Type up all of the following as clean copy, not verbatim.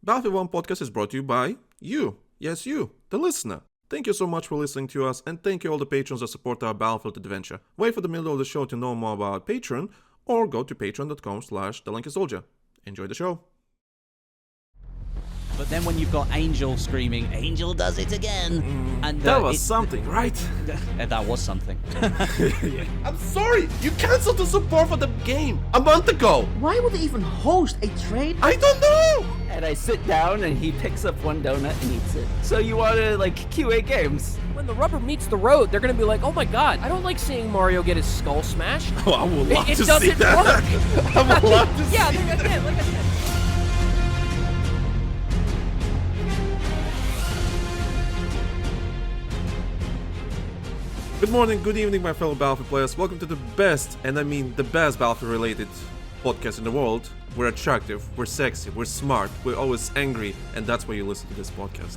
Battlefield 1 podcast is brought to you by you. Yes, you, the listener. Thank you so much for listening to us, and thank you all the patrons that support our Battlefield adventure. Wait for the middle of the show to know more about Patreon, or go to patreon.com/TheLankySoldier. Enjoy the show. But then when you've got Angel screaming, Angel does it again. And that was something, right? That was something. I'm sorry, you canceled the support for the game a month ago. Why would they even host a trade? I don't know. And I sit down and he picks up one donut and eats it. So you want to QA games? When the rubber meets the road, they're gonna be like, "Oh my God, I don't like seeing Mario get his skull smashed." Oh, I would love it to see doesn't that. work. I would love to Yeah, see like I said. Good morning, good evening, my fellow Battlefield players. Welcome to the best, and I mean the best Battlefield-related podcast in the world. We're attractive, we're sexy, we're smart, we're always angry, and that's why you listen to this podcast.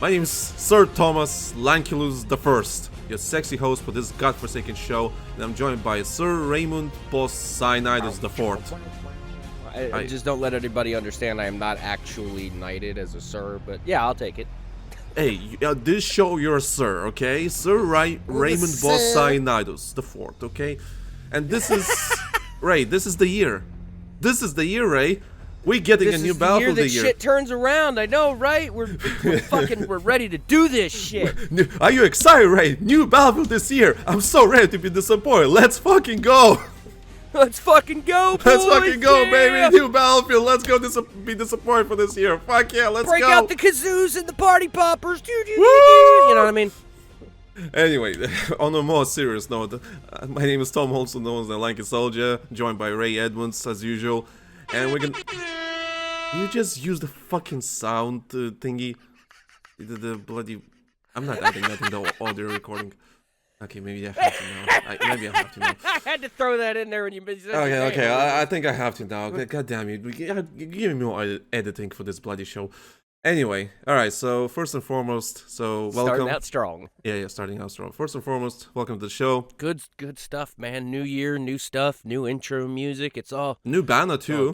My name is Sir Thomas Lanky the First, your sexy host for this godforsaken show, and I'm joined by Sir Raymond Boss Cyanidus the Fourth. I just don't let anybody understand I am not actually knighted as a sir, but yeah, I'll take it. Hey, this show you're a sir, okay? Sir Raymond Boss Cyanidus the Fourth, okay? And this is Ray. This is the year. This is the year, Ray. We're getting a new Battlefield This is the year that shit turns around. I know, right? We're ready to do this shit. Are you excited, Ray? New Battlefield this year. I'm so ready to be disappointed. Let's fucking go. Let's fucking go, boys. Let's fucking go, yeah. baby. New Battlefield. Let's go be disappointed for this year. Fuck yeah, let's Break go. out the kazoos and the party poppers. Woo! You know what I mean? Anyway, on a more serious note, my name is Tom, also known as the Lanky Soldier, joined by Ray Edmunds as usual, and we're gonna. You just use the fucking sound thingy, the bloody. I'm not adding that in the audio recording. Okay, maybe I have to now. Maybe I have to now. I had to throw that in there when you said Okay, I think I have to now. God damn you, give me more editing for this bloody show. Anyway, alright, so first and foremost, so welcome. Starting out strong. Yeah, starting out strong. First and foremost, welcome to the show. Good stuff, man. New year, new stuff, new intro music. It's all new banner too.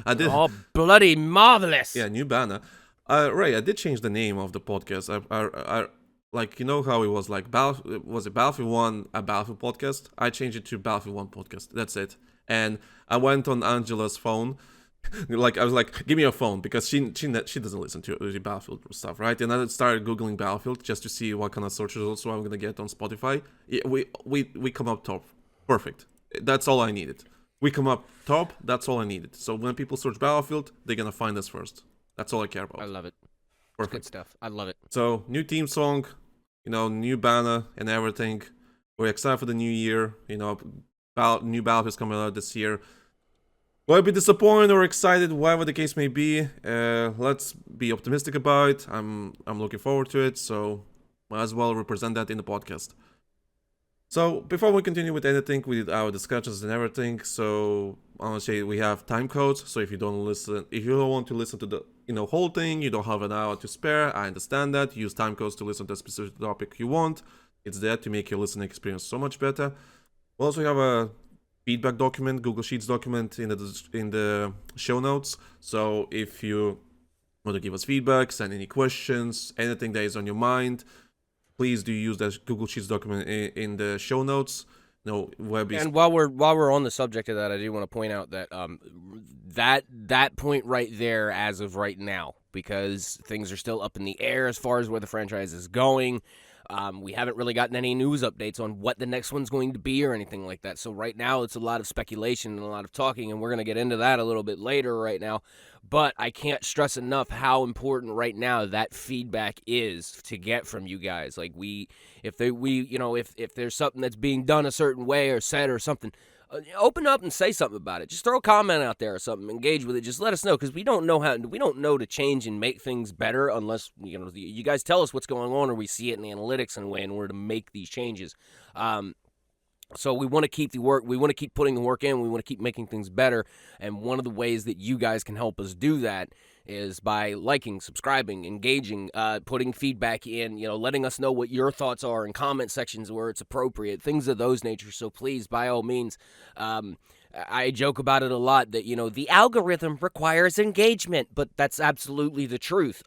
All bloody marvelous. Yeah, new banner. Ray, I did change the name of the podcast. I like, you know how it was like was it Battlefield 1 a Battlefield podcast? I changed it to Battlefield 1 podcast. That's it. And I went on Angela's phone. Like, I was like, give me your phone, because she doesn't listen to the Battlefield stuff, right? And I started googling Battlefield just to see what kind of search results I'm gonna get on Spotify. Yeah, we come up top. Perfect. That's all I needed. We come up top. That's all I needed. So when people search Battlefield, they're gonna find us first. That's all I care about. I love it. Perfect. Good stuff. I love it. So new theme song, new banner and everything. We're excited for the new year. New Battlefield's coming out this year. Will I be disappointed or excited, whatever the case may be? Let's be optimistic about it. I'm looking forward to it, so might as well represent that in the podcast. So before we continue with anything, we did our discussions and everything. So I want to say we have time codes. So if you don't want to listen to the whole thing, you don't have an hour to spare, I understand that. Use time codes to listen to a specific topic you want. It's there to make your listening experience so much better. We also have a feedback document, Google Sheets document in the show notes. So if you want to give us feedback, send any questions, anything that is on your mind, please do use that Google Sheets document in the show notes. And while we're on the subject of that, I do want to point out that that point right there, as of right now, because things are still up in the air as far as where the franchise is going. We haven't really gotten any news updates on what the next one's going to be or anything like that. So right now it's a lot of speculation and a lot of talking, and we're going to get into that a little bit later right now. But I can't stress enough how important right now that feedback is to get from you guys. Like if there's something that's being done a certain way or said or something, open up and say something about it. Just throw a comment out there or something. Engage with it. Just let us know, because we don't know to change and make things better unless you guys tell us what's going on or we see it in the analytics in a way in order to make these changes. So we want to keep putting the work in. We want to keep making things better. And one of the ways that you guys can help us do that is by liking, subscribing, engaging, putting feedback in, letting us know what your thoughts are in comment sections where it's appropriate, things of those nature. So please, by all means, I joke about it a lot that, the algorithm requires engagement, but that's absolutely the truth.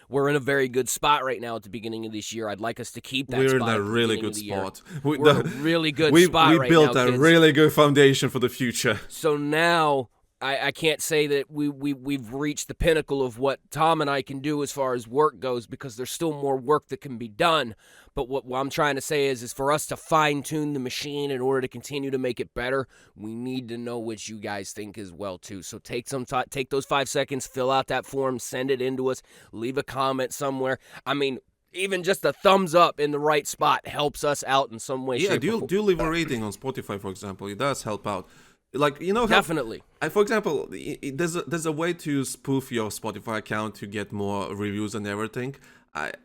We're in a very good spot right now at the beginning of this year. I'd like us to keep that We're spot. in a at the really beginning good of the year. spot. We're in a really good spot we right built now, a kids. really good foundation for the future. So now I can't say that we've reached the pinnacle of what Tom and I can do as far as work goes, because there's still more work that can be done. But what I'm trying to say is for us to fine-tune the machine in order to continue to make it better, we need to know what you guys think as well, too. So take those 5 seconds, fill out that form, send it in to us, leave a comment somewhere. I mean, even just a thumbs up in the right spot helps us out in some way, shape, or form. Do leave a rating on Spotify, for example. It does help out. Like, Definitely. For example, there's a way to spoof your Spotify account to get more reviews and everything.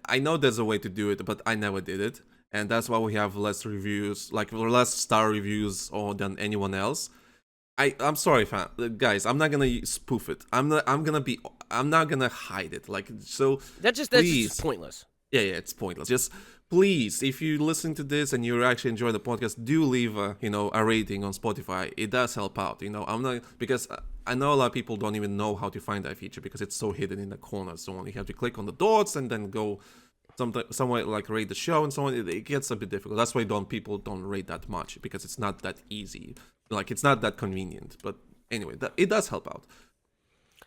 I know there's a way to do it, but I never did it, and that's why we have less reviews, like less star reviews than anyone else. I'm sorry, guys. I'm not gonna spoof it. I'm not gonna hide it. Like, so That's just pointless. Yeah, it's pointless. Just please, if you listen to this and you're actually enjoying the podcast, do leave a rating on Spotify. It does help out. I'm not, because I know a lot of people don't even know how to find that feature because it's so hidden in the corner. So you have to click on the dots and then go somewhere like rate the show and so on. It gets a bit difficult. That's why people don't rate that much, because it's not that easy. Like, it's not that convenient. But anyway, it does help out.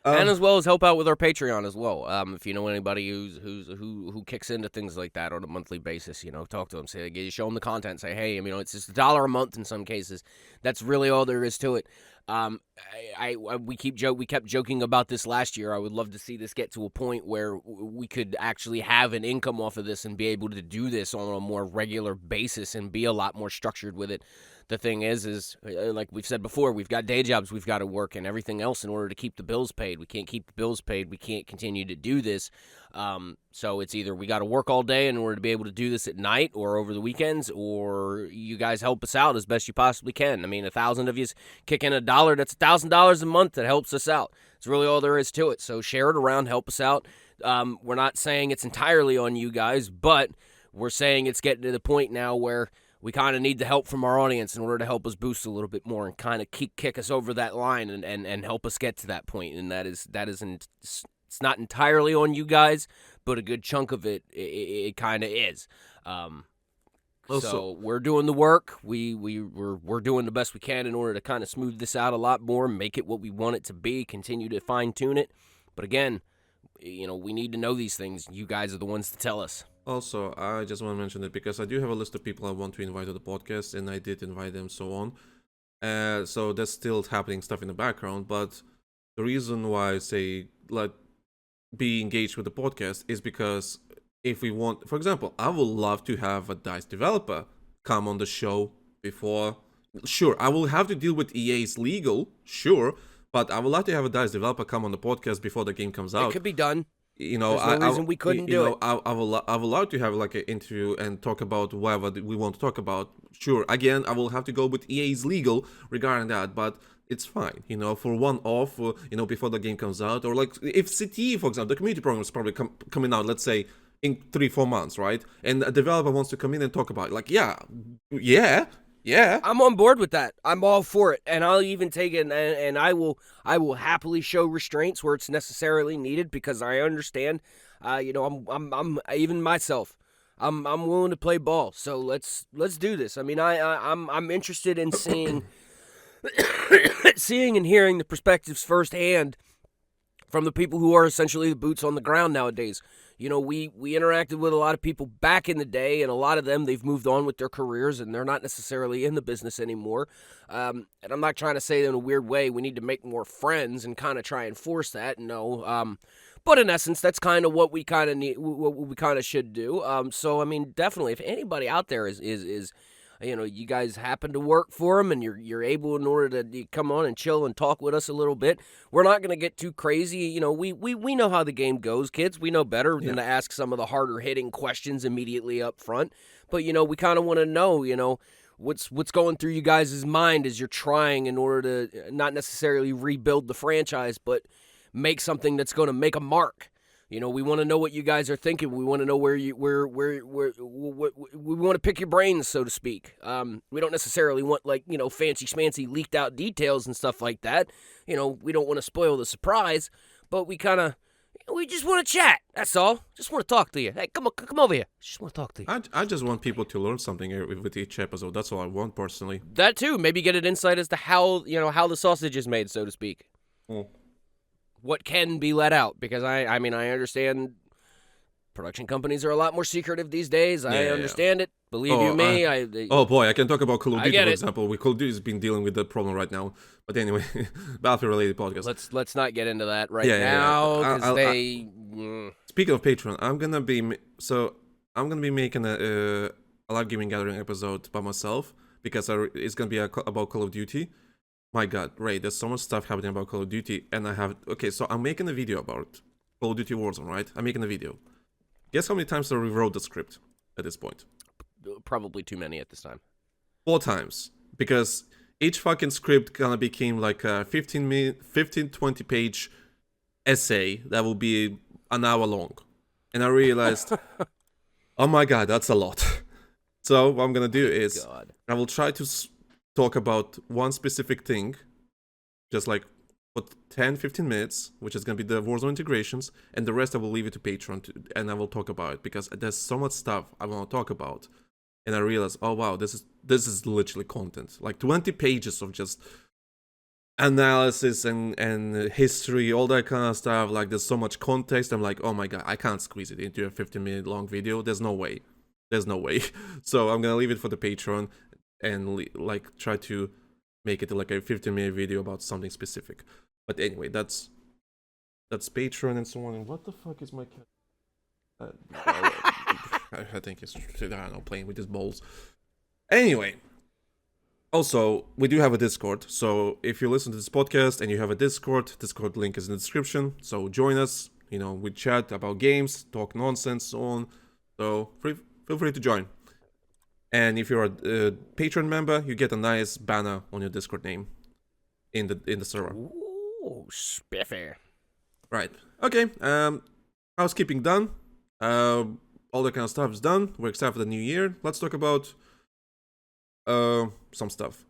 And as well as help out with our Patreon as well. If you know anybody who kicks into things like that on a monthly basis, talk to them, show them the content, say, hey, it's just $1 a month in some cases. That's really all there is to it. We kept joking about this last year. I would love to see this get to a point where we could actually have an income off of this and be able to do this on a more regular basis and be a lot more structured with it. The thing is like we've said before, we've got day jobs we've got to work and everything else in order to keep the bills paid. We can't keep the bills paid. We can't continue to do this. So it's either we got to work all day in order to be able to do this at night or over the weekends, or you guys help us out as best you possibly can. 1,000 of you kick in $1. That's $1,000 a month that helps us out. It's really all there is to it. So share it around, help us out. We're not saying it's entirely on you guys, but we're saying it's getting to the point now where we kind of need the help from our audience in order to help us boost a little bit more and kind of kick us over that line and help us get to that point. And it's not entirely on you guys, but a good chunk of it kind of is. So we're doing the work. We're doing the best we can in order to kind of smooth this out a lot more, make it what we want it to be, continue to fine tune it. But again, we need to know these things. You guys are the ones to tell us. Also, I just want to mention it because I do have a list of people I want to invite to the podcast, and I did invite them, so on. So there's still happening stuff in the background, but the reason why I say be engaged with the podcast is because if we want, for example, I would love to have a DICE developer come on the show before. Sure, I will have to deal with EA's legal, sure, but I would like to have a DICE developer come on the podcast before the game comes out. It could be done. There's no reason we couldn't do it. I would love to have like an interview and talk about whatever we want to talk about. Sure, again, I will have to go with EA's legal regarding that, but it's fine, for one off, before the game comes out, or like if CTE, for example, the community program is probably coming out, let's say in 3-4 months, right? And a developer wants to come in and talk about it, like, yeah. I'm on board with that. I'm all for it, and I'll even take it, and I will happily show restraints where it's necessarily needed, because I understand. I'm even myself. I'm willing to play ball. So let's do this. I'm interested in seeing and hearing the perspectives firsthand from the people who are essentially the boots on the ground nowadays. We interacted with a lot of people back in the day, and a lot of them, they've moved on with their careers, and they're not necessarily in the business anymore. And I'm not trying to say in a weird way we need to make more friends and kind of try and force that, no. But in essence, that's kind of what we kind of need, what we kind of should do. So definitely, if anybody out there is you guys happen to work for them and you're able in order to come on and chill and talk with us a little bit, we're not going to get too crazy. We know how the game goes, kids. We know better than to ask some of the harder hitting questions immediately up front. But, we kind of want to know, what's going through you guys' mind as you're trying in order to not necessarily rebuild the franchise, but make something that's going to make a mark. You know, we want to know what you guys are thinking. We want to know where we want to pick your brains, so to speak. We don't necessarily want, like, you know, fancy schmancy leaked out details and stuff like that. You know, we don't want to spoil the surprise, but we just want to chat. That's all. Just want to talk to you. Hey, come over here. Just want to talk to you. I just want people to learn something with each episode. That's all I want personally. That too. Maybe get an insight as to how the sausage is made, so to speak. Mm. What can be let out, because I mean I understand production companies are a lot more secretive these days. I understand it. Believe you me. Oh boy, I can talk about Call of Duty, for it. example. Call of Duty has been dealing with that problem right now. But anyway, Battlefield related podcast. Let's not get into that now because Speaking of Patreon, I'm gonna be making a live gaming gathering episode by myself because it's gonna be about Call of Duty. My God, Ray, there's so much stuff happening about Call of Duty, and so I'm making a video about Call of Duty Warzone, right? I'm making a video. Guess how many times I rewrote the script at this point? probably too many at this time. 4 times, because each fucking script gonna became like a 15-20 page essay that will be an hour long, and I realized, oh my God, that's a lot. So what I'm gonna do is I will try to talk about one specific thing, just like for 10-15 minutes, which is going to be the Warzone integrations, and the rest I will leave it to Patreon, and I will talk about it, because there's so much stuff I want to talk about, and I realized, oh wow, this is literally content, like 20 pages of just analysis and history, all that kind of stuff. Like, there's so much context. I'm like, oh my God, I can't squeeze it into a 15-minute long video. There's no way. So I'm gonna leave it for the Patreon and like try to make it like a 15-minute video about something specific. But anyway, that's Patreon and so on. And what the fuck is my cat? I think it's, I don't know, playing with his balls. Anyway, also we do have a Discord. So if you listen to this podcast and you have a Discord link is in the description. So join us. You know, we chat about games, talk nonsense, so on. So feel free to join. And if you're a Patreon member, you get a nice banner on your Discord name in the server. Ooh, spiffy. Right. Okay. Housekeeping done. All that kind of stuff is done. We're excited for the new year. Let's talk about some stuff.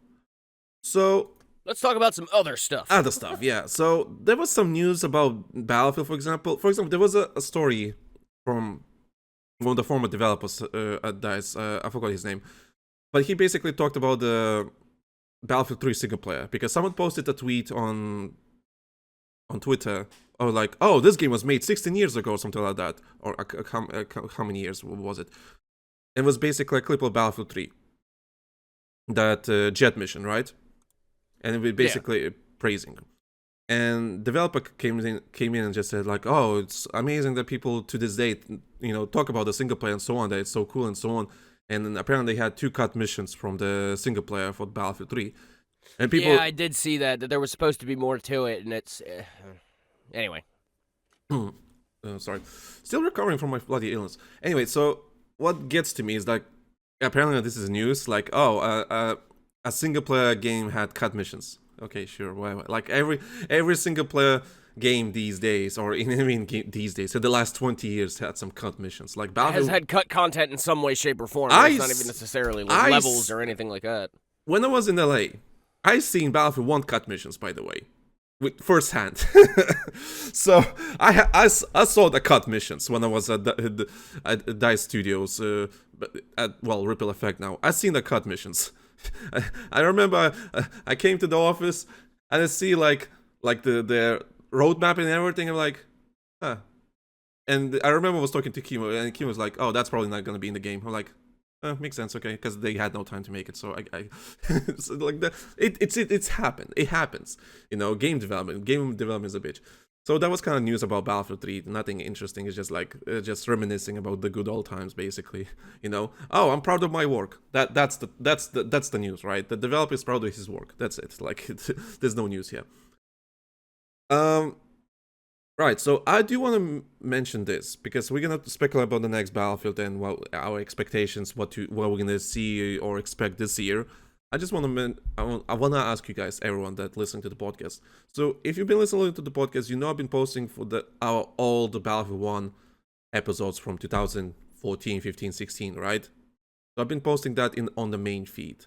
So let's talk about some other stuff. Other stuff, yeah. So there was some news about Battlefield, for example. There was a story from one of the former developers at DICE, I forgot his name, but he basically talked about the Battlefield 3 single player, because someone posted a tweet on Twitter, or like, oh, this game was made 16 years ago, or something like that, or how many years was it? It was basically a clip of Battlefield 3, that jet mission, right? And it was basically praising. And developer came in and just said like, oh, it's amazing that people to this day, you know, talk about the single player and so on, that it's so cool and so on. And then apparently they had 2 cut missions from the single player for Battlefield 3. And people, yeah, I did see that there was supposed to be more to it, and it's anyway. Sorry, still recovering from my bloody illness. Anyway, so what gets to me is like, apparently this is news. Like, oh, a single player game had cut missions. Okay, sure, whatever. Like every single player game these days, or these days, so the last 20 years had some cut missions. Like Battlefield has had cut content in some way, shape, or form. It's not even necessarily like levels or anything like that. When I was in LA, I seen Battlefield 1 cut missions, by the way, with firsthand. So I saw the cut missions when I was at DICE Studios, Ripple Effect now. I seen the cut missions. I remember I came to the office and I see like the roadmap and everything. I'm like, huh. And I remember I was talking to Kimo, and Kimo was like, oh, that's probably not gonna be in the game. I'm like, makes sense, okay, because they had no time to make it. So I so like that. It's happened. It happens. You know, game development is a bitch. So that was kind of news about Battlefield 3. Nothing interesting. It's just like just reminiscing about the good old times, basically. You know, oh, I'm proud of my work. That's the news, right? The developer is proud of his work. That's it. Like, there's no news here. Right. So I do want to mention this because we're gonna speculate about the next Battlefield and our expectations, what we're gonna see or expect this year. I just want to I want to ask you guys, everyone that listening to the podcast. So if you've been listening to the podcast, you know I've been posting for our all the Battlefield 1 episodes from 2014, 15, 16, right? So I've been posting that on the main feed.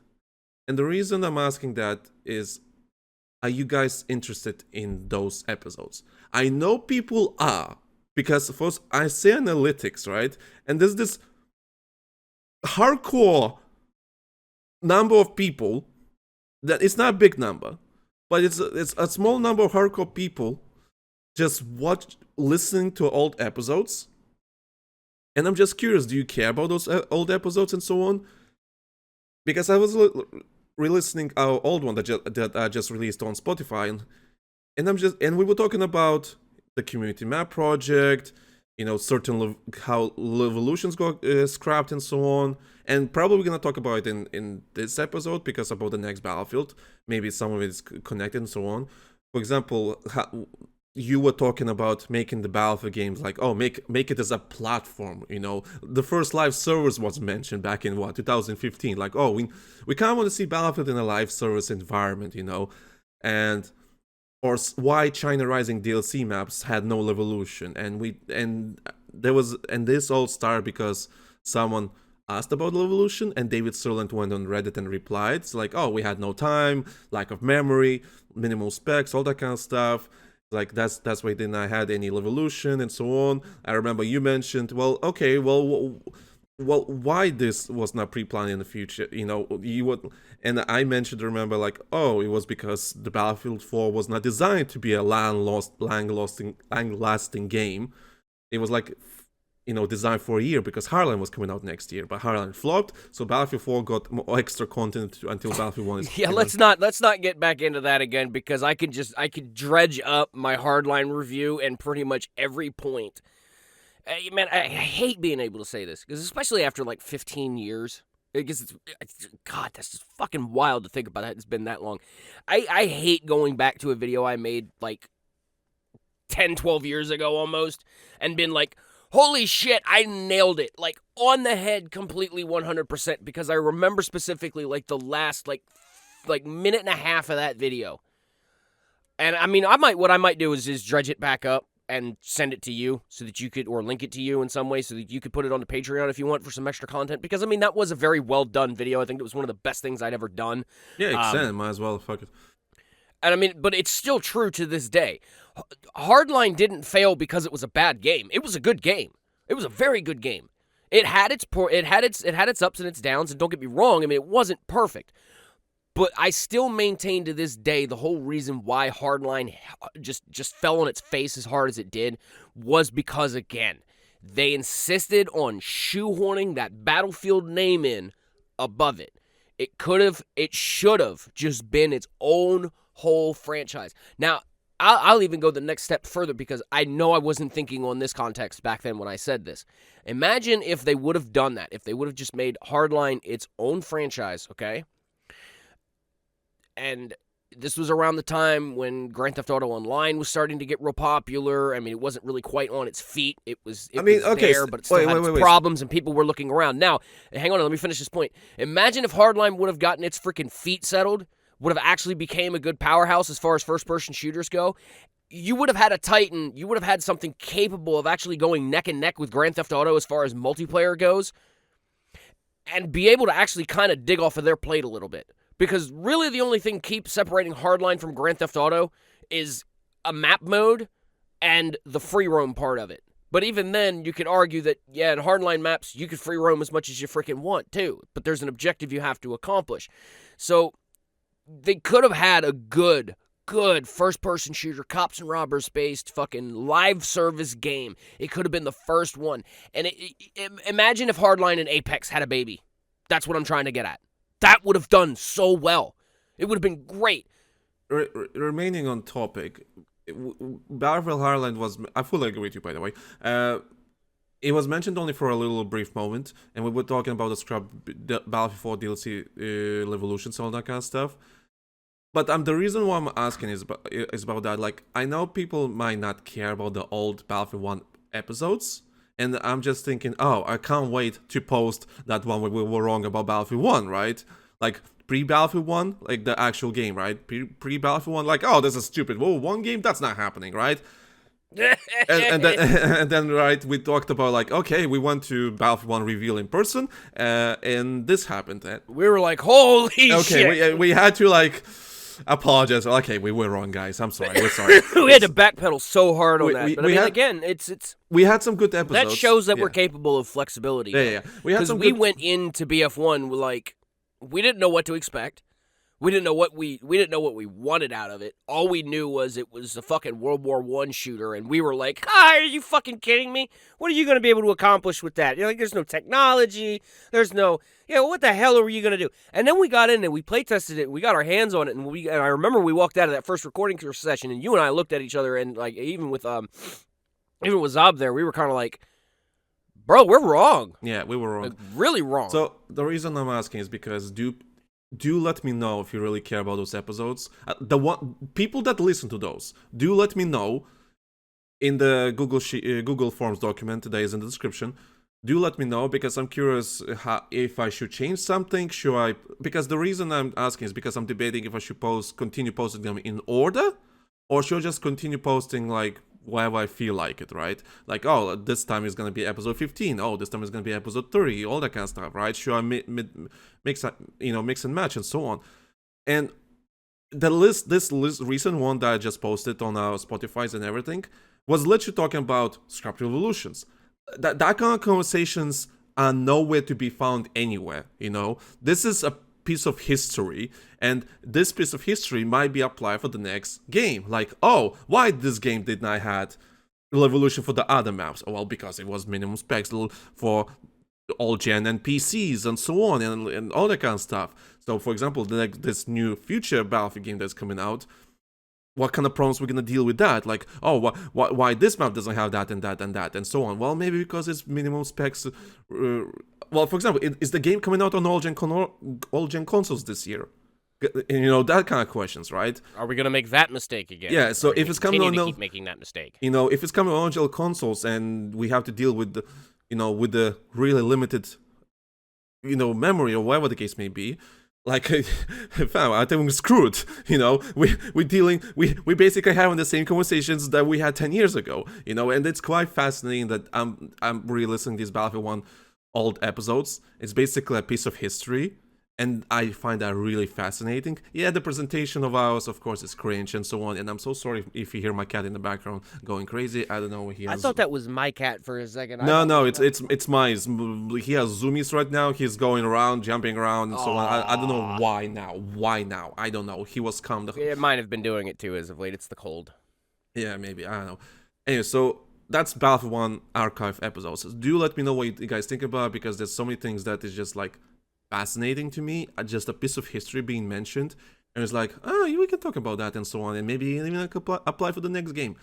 And the reason I'm asking that is, are you guys interested in those episodes? I know people are, because first I see analytics, right? And there's this hardcore number of people that it's not a big number, but it's a small number of hardcore people just listening to old episodes. And I'm just curious, do you care about those old episodes and so on? Because I was re-listening our old one that I just released on Spotify, and we were talking about the community map project, you know, certain how revolutions got scrapped and so on. And probably we're gonna talk about it in this episode, because about the next Battlefield, maybe some of it is connected and so on. For example, you were talking about making the Battlefield games like, oh, make it as a platform, you know. The first live service was mentioned back in 2015, like, oh, we kind of want to see Battlefield in a live service environment, you know. And or why China Rising DLC maps had no revolution, and this all started because someone asked about revolution, and David Sirland went on Reddit and replied, it's like, oh, we had no time, lack of memory, minimal specs, all that kind of stuff. Like that's why didn't I had any revolution and so on. I remember you mentioned, well, okay, well, why this was not pre-planned in the future, you know, you would, and I mentioned, remember, like, oh, it was because the Battlefield 4 was not designed to be a long-lasting game. It was like, you know, designed for a year because Hardline was coming out next year, but Hardline flopped, so Battlefield 4 got more extra content until Battlefield 1 is. Yeah, let's not get back into that again, because I could dredge up my Hardline review and pretty much every point. Man, I hate being able to say this, because especially after like 15 years, because God, that's just fucking wild to think about that it's been that long. I hate going back to a video I made like 10, 12 years ago almost, and been like, holy shit, I nailed it, like on the head completely 100%, because I remember specifically like the last like minute and a half of that video. And I mean, what I might do is dredge it back up and send it to you so that you could, or link it to you in some way so that you could put it on the Patreon if you want for some extra content, because I mean, that was a very well done video. I think it was one of the best things I'd ever done. Yeah, extend, might as well, fuck it. And I mean, but it's still true to this day. Hardline didn't fail because it was a bad game. It was a good game. It was a very good game. It had its ups and its downs, and don't get me wrong, I mean, it wasn't perfect. But I still maintain to this day the whole reason why Hardline just fell on its face as hard as it did was because, again, they insisted on shoehorning that Battlefield name in above it. It should have just been its own whole franchise. Now, I'll even go the next step further, because I know I wasn't thinking on this context back then when I said this. Imagine if they would have done that, if they would have just made Hardline its own franchise, okay? And this was around the time when Grand Theft Auto Online was starting to get real popular. I mean, it wasn't really quite on its feet. It was there, but it still had its problems, and people were looking around. Now, hang on, let me finish this point. Imagine if Hardline would have gotten its freaking feet settled, would have actually became a good powerhouse as far as first-person shooters go. You would have had a Titan. You would have had something capable of actually going neck and neck with Grand Theft Auto as far as multiplayer goes, and be able to actually kind of dig off of their plate a little bit. Because really the only thing keeps separating Hardline from Grand Theft Auto is a map mode and the free roam part of it. But even then, you could argue that, yeah, in Hardline maps, you could free roam as much as you freaking want, too. But there's an objective you have to accomplish. So they could have had a good first-person shooter, cops and robbers based fucking live service game. It could have been the first one. And imagine if Hardline and Apex had a baby. That's what I'm trying to get at. That would have done so well. It would have been great. Remaining on topic, Battlefield Hardline was... I fully agree with you, by the way. It was mentioned only for a little brief moment, and we were talking about the Battlefield 4 DLC revolutions, all that kind of stuff. But the reason why I'm asking is about that. Like, I know people might not care about the old Battlefield 1 episodes, and I'm just thinking, oh, I can't wait to post that one where we were wrong about Battlefield 1, right? like pre-Battlefield 1, like the actual game, right? Pre-Battlefield 1, like, oh, this is stupid. Whoa, one game? That's not happening, right? and then, right, we talked about, like, okay, we went to Battlefield 1 reveal in person, and this happened. We were like, holy shit. Okay, we had to, like, apologize. Okay, we were wrong, guys. I'm sorry. We're sorry. We had to backpedal so hard on that. But I mean, again, we had some good episodes. That shows that we're capable of flexibility. Yeah. Because we went into BF1 like we didn't know what to expect. We didn't know what we wanted out of it. All we knew was it was a fucking World War I shooter, and we were like, are you fucking kidding me? What are you going to be able to accomplish with that? You're like, there's no technology. There's no, what the hell are you going to do? And then we got in and we play tested it. We got our hands on it, and I remember we walked out of that first recording session, and you and I looked at each other, and like even with Zob there, we were kind of like, bro, we're wrong. Yeah, we were wrong. Like, really wrong. So the reason I'm asking is because do let me know if you really care about those episodes. People that listen to those, do let me know in the Google Forms document that is in the description. Do let me know, because I'm curious if I should change something. Because the reason I'm asking is because I'm debating if I should continue posting them in order, or should I just continue posting like wherever I feel like it, right? Like, oh, this time is going to be episode 15. Oh, this time is going to be episode 30. All that kind of stuff, right? Should I mix and match and so on? And this recent one that I just posted on our Spotify's and everything was literally talking about scrap revolutions. That kind of conversations are nowhere to be found anywhere, This is a piece of history, and this piece of history might be applied for the next game. Like, oh, why this game did not have revolution for the other maps? Well, because it was minimum specs for all gen and PCs and so on, and all that kind of stuff. So, for example, this new future Battlefield game that's coming out, what kind of problems we're gonna deal with that? Like, oh, why this map doesn't have that and that and that and so on? Well, maybe because it's minimum specs. Well, for example, is the game coming out on all gen consoles this year? That kind of questions, right? Are we gonna make that mistake again? Yeah. So if it's coming on, keep making that mistake. If it's coming on all consoles, and we have to deal with the really limited, memory or whatever the case may be. Like, fam, I think we're screwed. We basically having the same conversations that we had 10 years ago. And it's quite fascinating that I'm re-listening these Battlefield 1 old episodes. It's basically a piece of history, and I find that really fascinating. Yeah, the presentation of ours, of course, is cringe and so on. And I'm so sorry if you hear my cat in the background going crazy. I don't know. I thought that was my cat for a second. No, it's mine. He has zoomies right now. He's going around, jumping around, and so on. I don't know why now. Why now? I don't know. He was calm. It might have been doing it too as of late. It's the cold. Yeah, maybe. I don't know. Anyway, so that's Battlefield 1 archive episodes. Do let me know what you guys think about it, because there's so many things that is just like fascinating to me. Just a piece of history being mentioned, and it's like, we can talk about that and so on, and maybe even apply for the next game.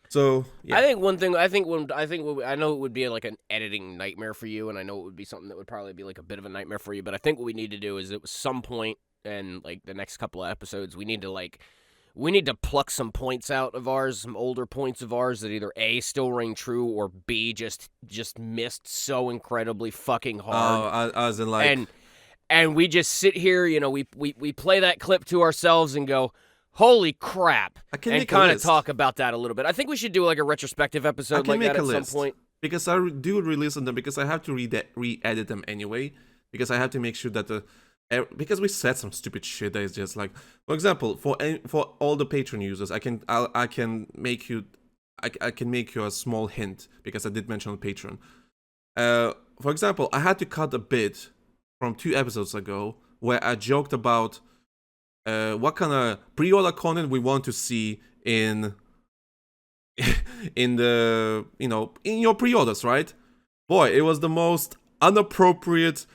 So yeah. I think one thing, I know it would be like an editing nightmare for you, and I know it would be something that would probably be like a bit of a nightmare for you, but I think what we need to do is at some point in like the next couple of episodes, we need to pluck some points out of ours, some older points of ours that either A, still ring true, or B, just missed so incredibly fucking hard. As in like... And we just sit here, we play that clip to ourselves and go, holy crap, and kind of talk about that a little bit. I think we should do like a retrospective episode like that at some point. Because I do release them, because I have to re-edit them anyway, because I have to make sure that because we said some stupid shit that is just like, for example, for all the Patreon users, I can make you a small hint, because I did mention on Patreon. For example, I had to cut a bit from 2 episodes ago where I joked about what kind of pre-order content we want to see in the in your pre-orders, right? Boy, it was the most inappropriate,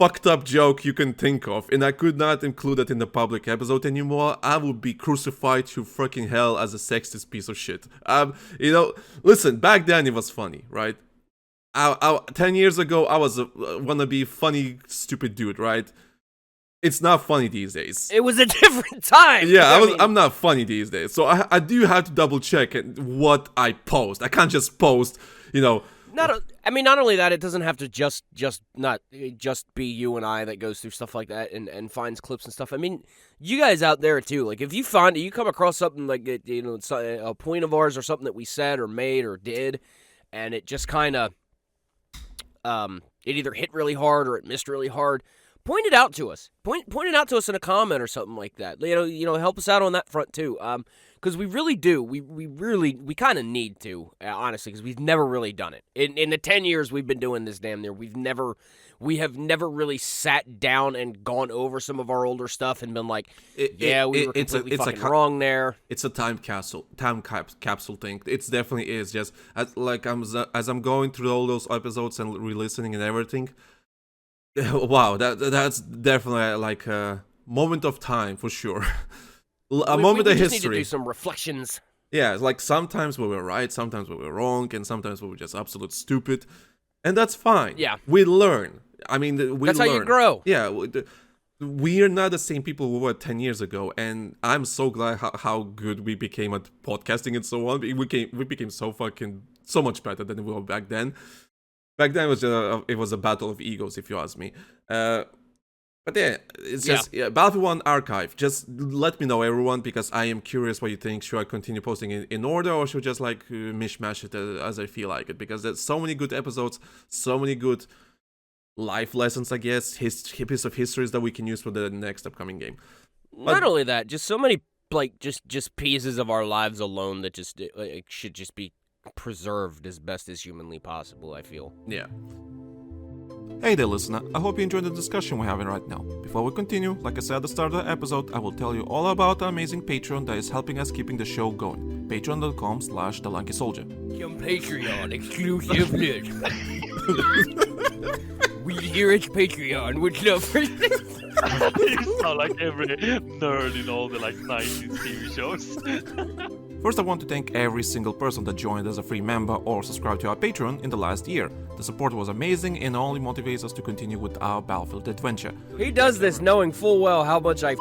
fucked up joke you can think of, and I could not include it in the public episode anymore. I would be crucified to fucking hell as a sexist piece of shit. Listen, back then it was funny, right? 10 years ago, I was a wannabe funny, stupid dude, right? It's not funny these days. It was a different time. Yeah, I'm not funny these days. So I do have to double check what I post. I can't just post, Not only that, it doesn't have to just be you and I that goes through stuff like that and finds clips and stuff. I mean, you guys out there too. Like, if you come across something like it's a point of ours or something that we said or made or did, and it just kind of it either hit really hard or it missed really hard. Point it out to us. Point it out to us in a comment or something like that. Help us out on that front too. Because we really do. We kind of need to, honestly, because we've never really done it. In the 10 years we've been doing this damn near, we have never really sat down and gone over some of our older stuff and been like, we were completely fucking wrong there. It's a time capsule thing. It definitely is. Just as I'm going through all those episodes and re-listening and everything. Wow, that's definitely like a moment of time for sure. Moment of history. Need to do some reflections. Yeah, it's like sometimes we were right, sometimes we were wrong, and sometimes we were just absolute stupid, and that's fine. Yeah, we learn. I mean, that's how you grow. Yeah, we are not the same people we were 10 years ago, and I'm so glad how good we became at podcasting and so on. We became so much better than we were back then. Back then it was a battle of egos, if you ask me. But yeah, it's just Battlefield 1 archive. Just let me know, everyone, because I am curious what you think. Should I continue posting in order, or should I just mishmash it as I feel like it? Because there's so many good episodes, so many good life lessons, I guess, piece of histories that we can use for the next upcoming game. Not only that, just so many just pieces of our lives alone that just should just be preserved as best as humanly possible, I feel. Yeah. Hey there, listener. I hope you enjoyed the discussion we're having right now. Before we continue, like I said at the start of the episode, I will tell you all about our amazing Patreon that is helping us keeping the show going. Patreon.com/TheLankySoldier. Some Patreon exclusive list. We here at Patreon would love for this. You sound like every nerd in all the 90s TV shows. First, I want to thank every single person that joined as a free member or subscribed to our Patreon in the last year. The support was amazing and only motivates us to continue with our Battlefield adventure. He does this knowing full well how much I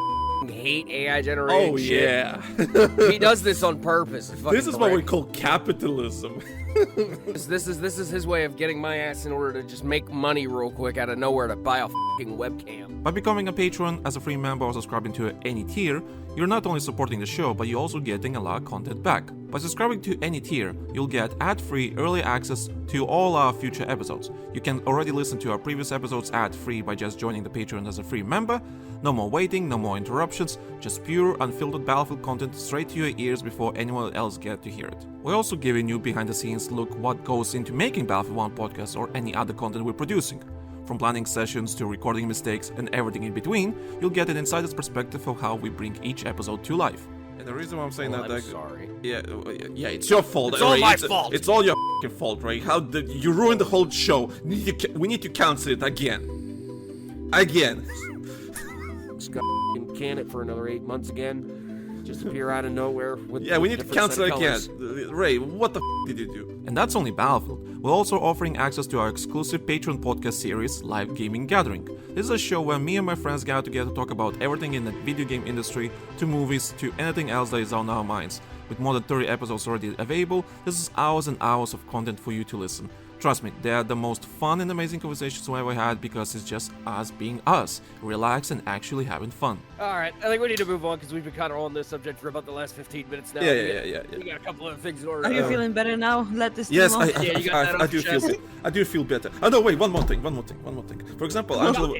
hate AI generated shit. Yeah. He does this on purpose. This is what we call capitalism. This is his way of getting my ass in order to just make money real quick out of nowhere to buy a fucking webcam. By becoming a patron as a free member or subscribing to any tier, you're not only supporting the show, but you're also getting a lot of content back. By subscribing to any tier, you'll get ad-free early access to all our future episodes. You can already listen to our previous episodes ad-free by just joining the Patreon as a free member. No more waiting, no more interruptions, just pure, unfiltered Battlefield content straight to your ears before anyone else gets to hear it. We're also giving you behind-the-scenes look what goes into making Battlefield 1 podcast or any other content we're producing. From planning sessions to recording mistakes and everything in between, you'll get an insider's perspective of how we bring each episode to life. And the reason why I'm saying I'm sorry. Yeah, it's your fault. It's all my fault. It's all your f***ing fault, Ray. You ruined the whole show. We need to cancel it again. Just can it for another 8 months again. Just appear out of nowhere with we need to cancel it again. Colors. Ray, what the f*** did you do? And that's only Battlefield. We're also offering access to our exclusive Patreon podcast series, Live Gaming Gathering. This is a show where me and my friends gather together to talk about everything in the video game industry, to movies, to anything else that is on our minds. With more than 30 episodes already available, this is hours and hours of content for you to listen. Trust me, they are the most fun and amazing conversations we ever had because it's just us being us, relaxed and actually having fun. Alright, I think we need to move on because we've been kind of on this subject for about the last 15 minutes now. Yeah. We got a couple of things in order. Are you feeling better now? Let this Yes, team off. I do feel better. Oh no, wait, one more thing. For example, Angela.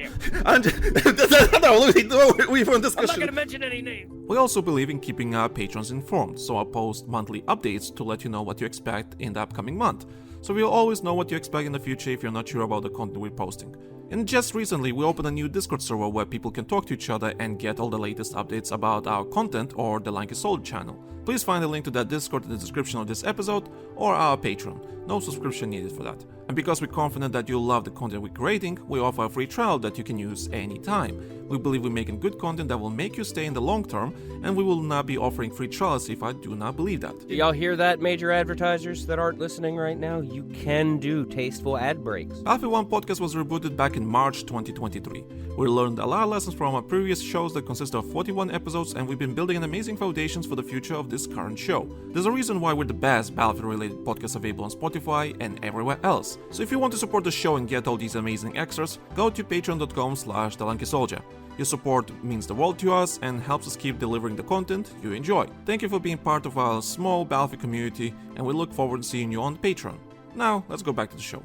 We were in discussion. I'm not gonna mention any names. We also believe in keeping our patrons informed, so I post monthly updates to let you know what to expect in the upcoming month. So you'll always know what to expect in the future if you're not sure about the content we're posting. And just recently, we opened a new Discord server where people can talk to each other and get all the latest updates about our content or the Lanky Soldier channel. Please find a link to that Discord in the description of this episode or our Patreon. No subscription needed for that. And because we're confident that you'll love the content we're creating, we offer a free trial that you can use anytime. We believe we're making good content that will make you stay in the long term, and we will not be offering free trials if I do not believe that. Do y'all hear that, major advertisers that aren't listening right now? You can do tasteful ad breaks. Battlefield 1 podcast was rebooted back in March 2023. We learned a lot of lessons from our previous shows that consist of 41 episodes, and we've been building an amazing foundations for the future of this current show. There's a reason why we're the best Battlefield-related podcast available on Spotify, Spotify, and everywhere else. So if you want to support the show and get all these amazing extras, go to patreon.com/TheLankySoldier. Your support means the world to us and helps us keep delivering the content you enjoy. Thank you for being part of our small Battlefield community, and we look forward to seeing you on Patreon. Now, let's go back to the show.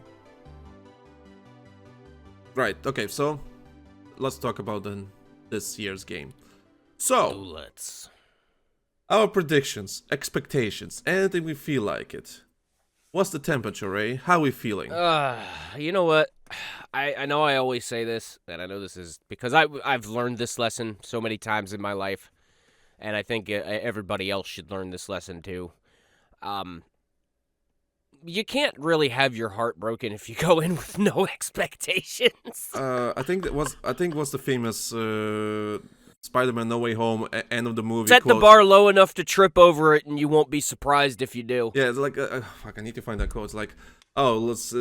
Right, okay, so let's talk about this year's game. So, Let's. our predictions, expectations, anything we feel like it. What's the temperature, Ray? How are we feeling? You know what? I know I always say this, and I know this is because I've learned this lesson so many times in my life, and I think everybody else should learn this lesson too. You can't really have your heart broken if you go in with no expectations. I think it was the famous Spider-Man No Way Home end of the movie. Set the bar low enough to trip over it, and you won't be surprised if you do. Yeah, it's like fuck. I need to find that quote. It's like, oh, let's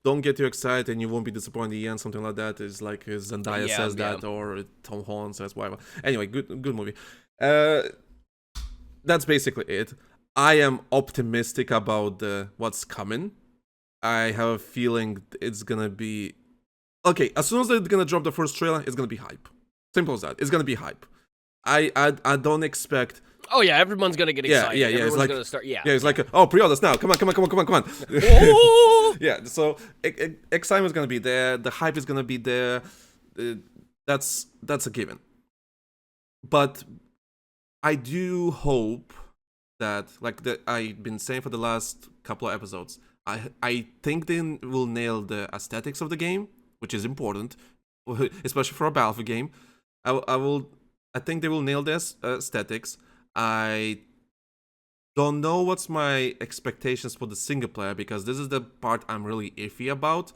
don't get too excited, and you won't be disappointed in the end. Something like that. It's like Zendaya says that, or Tom Holland says whatever. Anyway, good movie. That's basically it. I am optimistic about what's coming. I have a feeling it's gonna be okay. As soon as they're gonna drop the first trailer, it's gonna be hype. Simple as that. It's gonna be hype. I don't expect. Oh yeah, everyone's gonna get excited. Yeah. Everyone's It's like gonna start. Yeah. It's like pre-orders now. Come on. Yeah. So excitement's gonna be there. The hype is gonna be there. That's a given. But I do hope that, like I've been saying for the last couple of episodes, I think they will nail the aesthetics of the game, which is important, especially for a Battlefield game. I think they will nail the aesthetics. I don't know what's my expectations for the single player, because this is the part I'm really iffy about.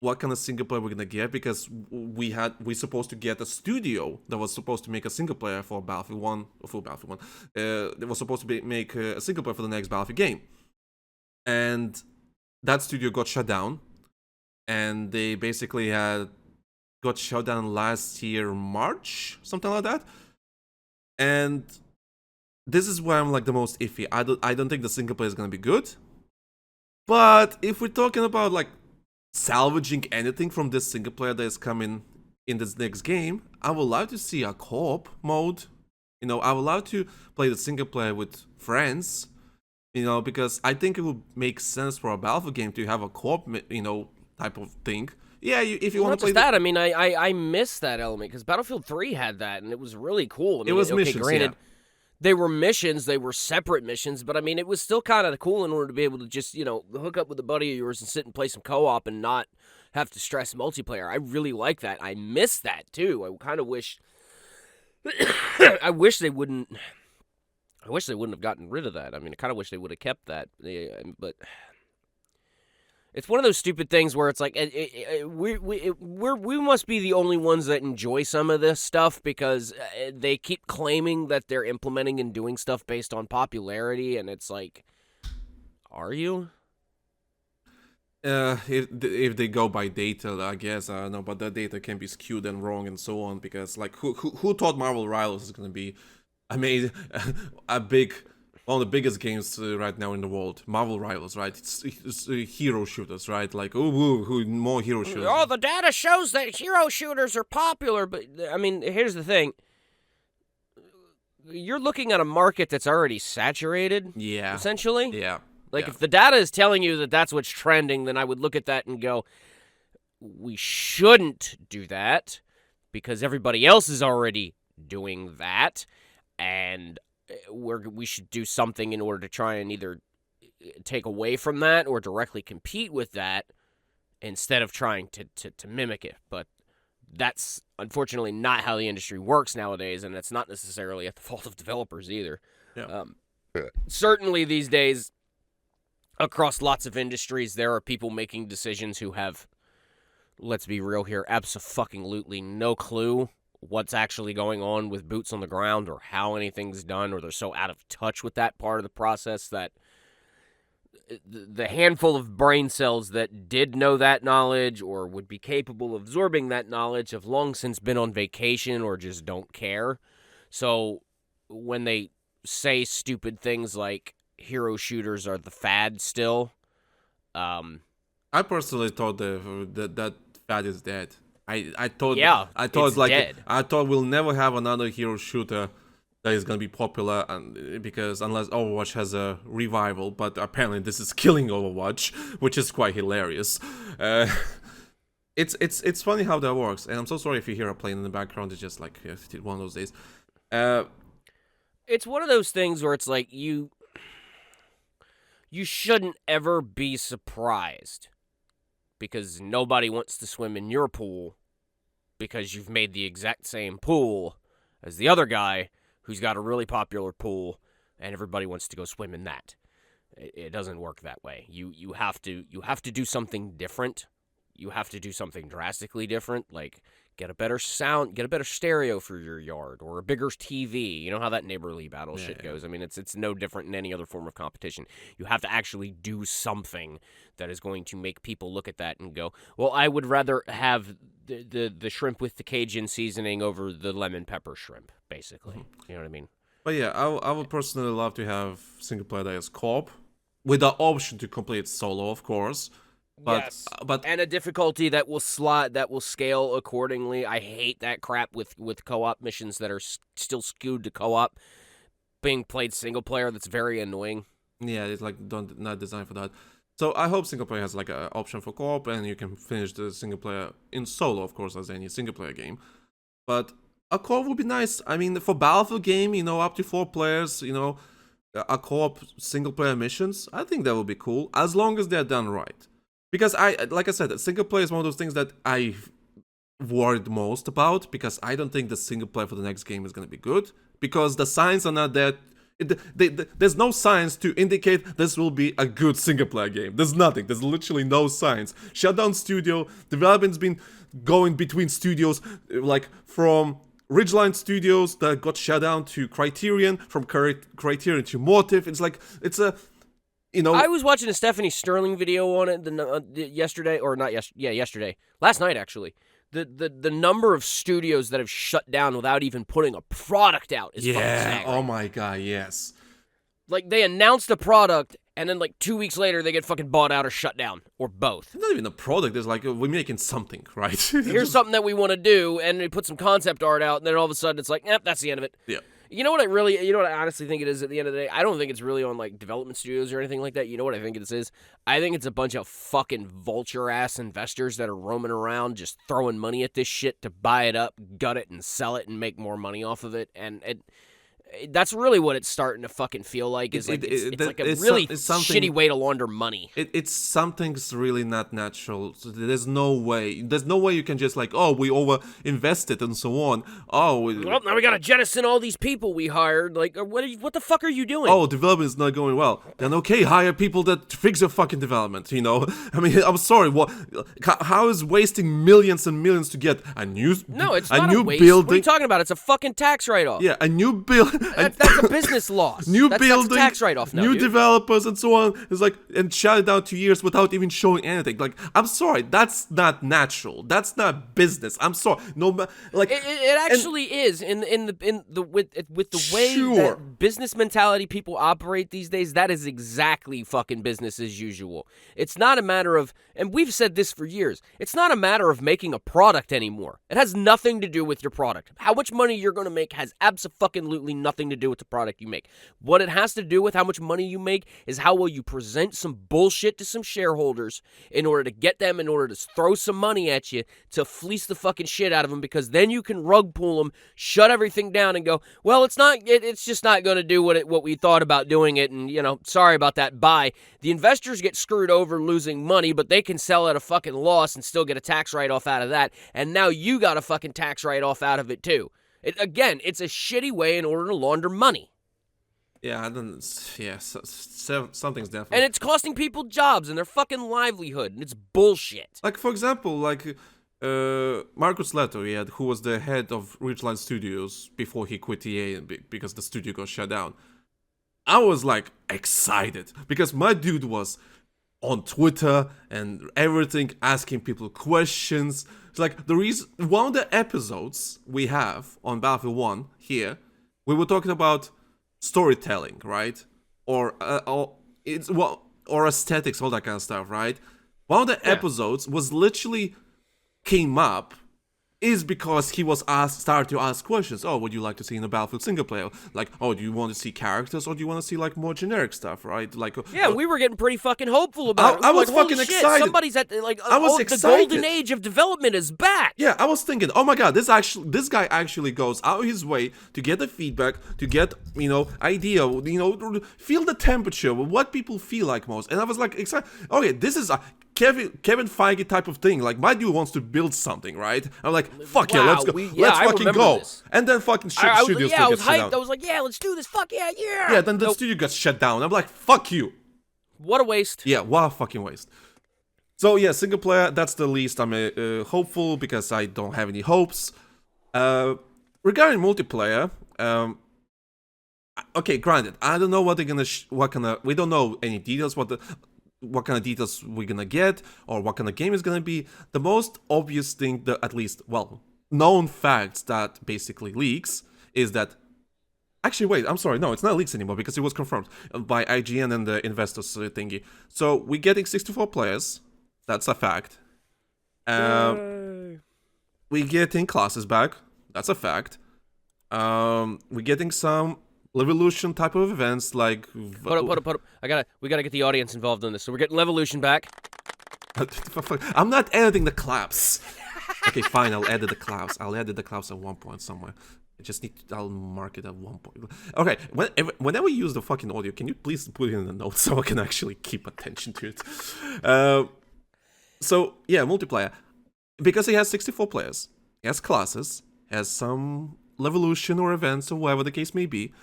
What kind of single player we're gonna get, because we're supposed to get a studio that was supposed to make a single player for Battlefield 1, or for Battlefield 1. They was supposed to make a single player for the next Battlefield game, and that studio got shut down, and they basically got shut down last year March, something like that. And this is where I'm like the most iffy. I don't think the single player is gonna be good, but if we're talking about like salvaging anything from this single player that is coming in this next game, I would love to see a co-op mode. You know, I would love to play the single player with friends, you know, because I think it would make sense for a Battlefield game to have a co-op, you know, type of thing. Yeah, if you want to play that, I mean, I miss that element, because Battlefield 3 had that, and it was really cool. I mean, it was okay, missions, granted, yeah. They were missions, they were separate missions, but I mean, it was still kind of cool in order to be able to just, you know, hook up with a buddy of yours and sit and play some co-op and not have to stress multiplayer. I really like that. I miss that too. I kind of wish I wish they wouldn't have gotten rid of that. I mean, I kind of wish they would have kept that. But it's one of those stupid things where it's like we must be the only ones that enjoy some of this stuff, because they keep claiming that they're implementing and doing stuff based on popularity, and it's like, are you? If they go by data, I guess, I don't know, but that data can be skewed and wrong and so on, because like who thought Marvel Rivals is gonna be amazing, one of the biggest games right now in the world, Marvel Rivals, right? It's hero shooters, right? Like, who more hero shooters? Oh, the data shows that hero shooters are popular, but I mean, here's the thing. You're looking at a market that's already saturated, yeah, essentially. Yeah. Like, if the data is telling you that that's what's trending, then I would look at that and go, we shouldn't do that, because everybody else is already doing that, and we should do something in order to try and either take away from that or directly compete with that, instead of trying to mimic it. But that's unfortunately not how the industry works nowadays, and that's not necessarily at the fault of developers either. Yeah. Certainly these days, across lots of industries, there are people making decisions who have, let's be real here, abso-fucking-lutely no clue what's actually going on with boots on the ground, or how anything's done, or they're so out of touch with that part of the process that the handful of brain cells that did know that knowledge or would be capable of absorbing that knowledge have long since been on vacation or just don't care. So when they say stupid things like, hero shooters are the fad still. I personally thought that fad is dead. I thought it's like dead. I thought we'll never have another hero shooter that is gonna be popular, because unless Overwatch has a revival, but apparently this is killing Overwatch, which is quite hilarious. It's funny how that works, and I'm so sorry if you hear a plane in the background. It's just like one of those days. It's one of those things where it's like you shouldn't ever be surprised because nobody wants to swim in your pool because you've made the exact same pool as the other guy who's got a really popular pool and everybody wants to go swim in that. It doesn't work that way. You have to do something different. You have to do something drastically different, like get a better sound, get a better stereo for your yard, or a bigger TV. You know how that neighborly battle shit goes. I mean, it's no different in any other form of competition. You have to actually do something that is going to make people look at that and go, well, I would rather have the shrimp with the Cajun seasoning over the lemon pepper shrimp, basically. You know what I mean? But yeah, I would personally love to have single player that is co-op, with the option to complete solo, of course. But, yes, but and a difficulty that will scale accordingly. I hate that crap with co-op missions that are still skewed to co-op being played single player. That's very annoying. Yeah, it's like not designed for that. So I hope single player has like an option for co-op, and you can finish the single player in solo, of course, as any single player game. But a co-op would be nice. I mean, for Battlefield game, up to 4 players, a co-op single player missions, I think that would be cool, as long as they're done right. Because like I said, single player is one of those things that I worried most about, because I don't think the single player for the next game is going to be good, because the signs are not that. There's no signs to indicate this will be a good single player game. There's nothing. There's literally no signs. Shutdown studio, development's been going between studios, like from Ridgeline Studios that got shut down to Criterion, from Criterion to Motive. It's like, it's a... I was watching a Stephanie Sterling video on it yesterday, or not yesterday, yesterday, last night actually. The number of studios that have shut down without even putting a product out is fucking staggering. Oh my god, yes. Like, they announced a product, and then like 2 weeks later they get fucking bought out or shut down, or both. It's not even a product. It's like, we're making something, right? Here's something that we want to do, and they put some concept art out, and then all of a sudden it's like, that's the end of it. Yeah. You know what I honestly think it is at the end of the day? I don't think it's really on, like, development studios or anything like that. You know what I think it is? I think it's a bunch of fucking vulture-ass investors that are roaming around just throwing money at this shit to buy it up, gut it, and sell it and make more money off of it. And that's really what it's starting to fucking feel like. It's like a really shitty way to launder money. Something's really not natural. So there's no way you can just like, oh, we over invested and so on. Oh, well, now we gotta jettison all these people we hired. Like, what the fuck are you doing? Oh, development is not going well. Then okay, hire people that fix your fucking development. I mean, I'm sorry. What? How is wasting millions and millions to get a new? No, it's a not new a waste. building. What are you talking about? It's a fucking tax write-off. Yeah, a new build. That's a business loss. That's a tax write-off now, new dude. developers and so on. It's like, and shut it down 2 years without even showing anything. Like, I'm sorry, that's not natural. That's not business. I'm sorry. No, like it actually is with the way Sure. that business mentality people operate these days. That is exactly fucking business as usual. It's not a matter of, and we've said this for years, it's not a matter of making a product anymore. It has nothing to do with your product. How much money you're going to make has absolutely nothing to do with the product you make. What it has to do with how much money you make is how well you present some bullshit to some shareholders in order to get them, in order to throw some money at you to fleece the fucking shit out of them, because then you can rug pull them, shut everything down, and go, well, it's just not going to do what we thought about doing it, and sorry about that, bye. The investors get screwed over losing money, but they can sell at a fucking loss and still get a tax write-off out of that, and now you got a fucking tax write-off out of it too. It's a shitty way in order to launder money. Yeah, something's definitely. And it's costing people jobs and their fucking livelihood, and it's bullshit. Like, for example, Marcus Leto, who was the head of Ridgeline Studios before he quit EA because the studio got shut down. I was like excited because my dude was on Twitter and everything, asking people questions. It's like one of the episodes we have on Battlefield 1 here, we were talking about storytelling, right? or or aesthetics, all that kind of stuff, right? One of the episodes was literally came up is because he was started to ask questions. Oh, would you like to see in a Battlefield single player? Like, oh, do you want to see characters or do you want to see like more generic stuff, right? Like, we were getting pretty fucking hopeful about it. I was like, holy fucking shit, excited. Somebody's at like, I was the excited. golden age of development is back. Yeah, I was thinking, oh my god, this guy actually goes out of his way to get the feedback, to get, idea, feel the temperature, what people feel like most. And I was like excited. Okay, this is a Kevin Feige type of thing. Like, my dude wants to build something, right? I'm like, fuck yeah, let's go. Let's I fucking remember go. this. And then fucking I studios was get shut hyped. down. I was like, yeah, let's do this. Fuck yeah, yeah. Yeah, then the studio got shut down. I'm like, fuck you. What a waste. Yeah, what a fucking waste. So yeah, single player, that's the least I'm hopeful, because I don't have any hopes. Regarding multiplayer, okay, granted, I don't know what they're gonna we don't know any details, what kind of details we're gonna get, or what kind of game is gonna be. The most obvious thing, at least, known facts that basically leaks is that. Actually, wait, I'm sorry, no, it's not leaks anymore because it was confirmed by IGN and the investors thingy. So we're getting 64 players. That's a fact. We're getting classes back. That's a fact. We're getting some Revolution type of events like. Put up. We gotta get the audience involved in this. So we're getting Revolution back. I'm not editing the claps. Okay, fine. I'll edit the claps. I'll edit the claps at one point somewhere. I'll mark it at one point. Okay, whenever you use the fucking audio, can you please put it in the notes so I can actually keep attention to it? So, yeah, multiplayer. Because it has 64 players, it has classes, has some Revolution or events or whatever the case may be.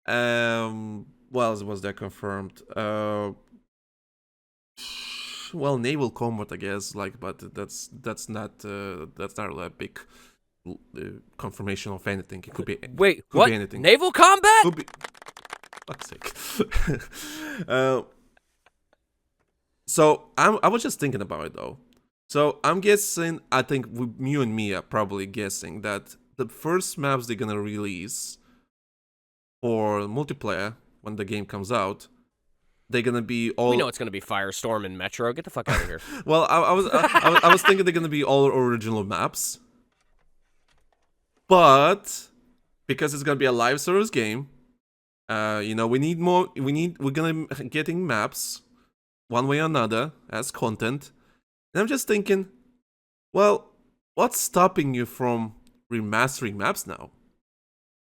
What else was that confirmed? Well, naval combat, I guess, but that's not really a big confirmation of anything. It could be what? Be anything. Naval combat? Could be. Fuck's sake. So I was just thinking about it though. So I'm guessing. I think you and me are probably guessing that the first maps they're gonna release for multiplayer when the game comes out, they're gonna be all. We know it's gonna be Firestorm and Metro. Get the fuck out of here. Well, I was thinking they're gonna be all original maps. But because it's gonna be a live service game, we need more. We're gonna getting maps, one way or another, as content. And I'm just thinking, well, what's stopping you from remastering maps now?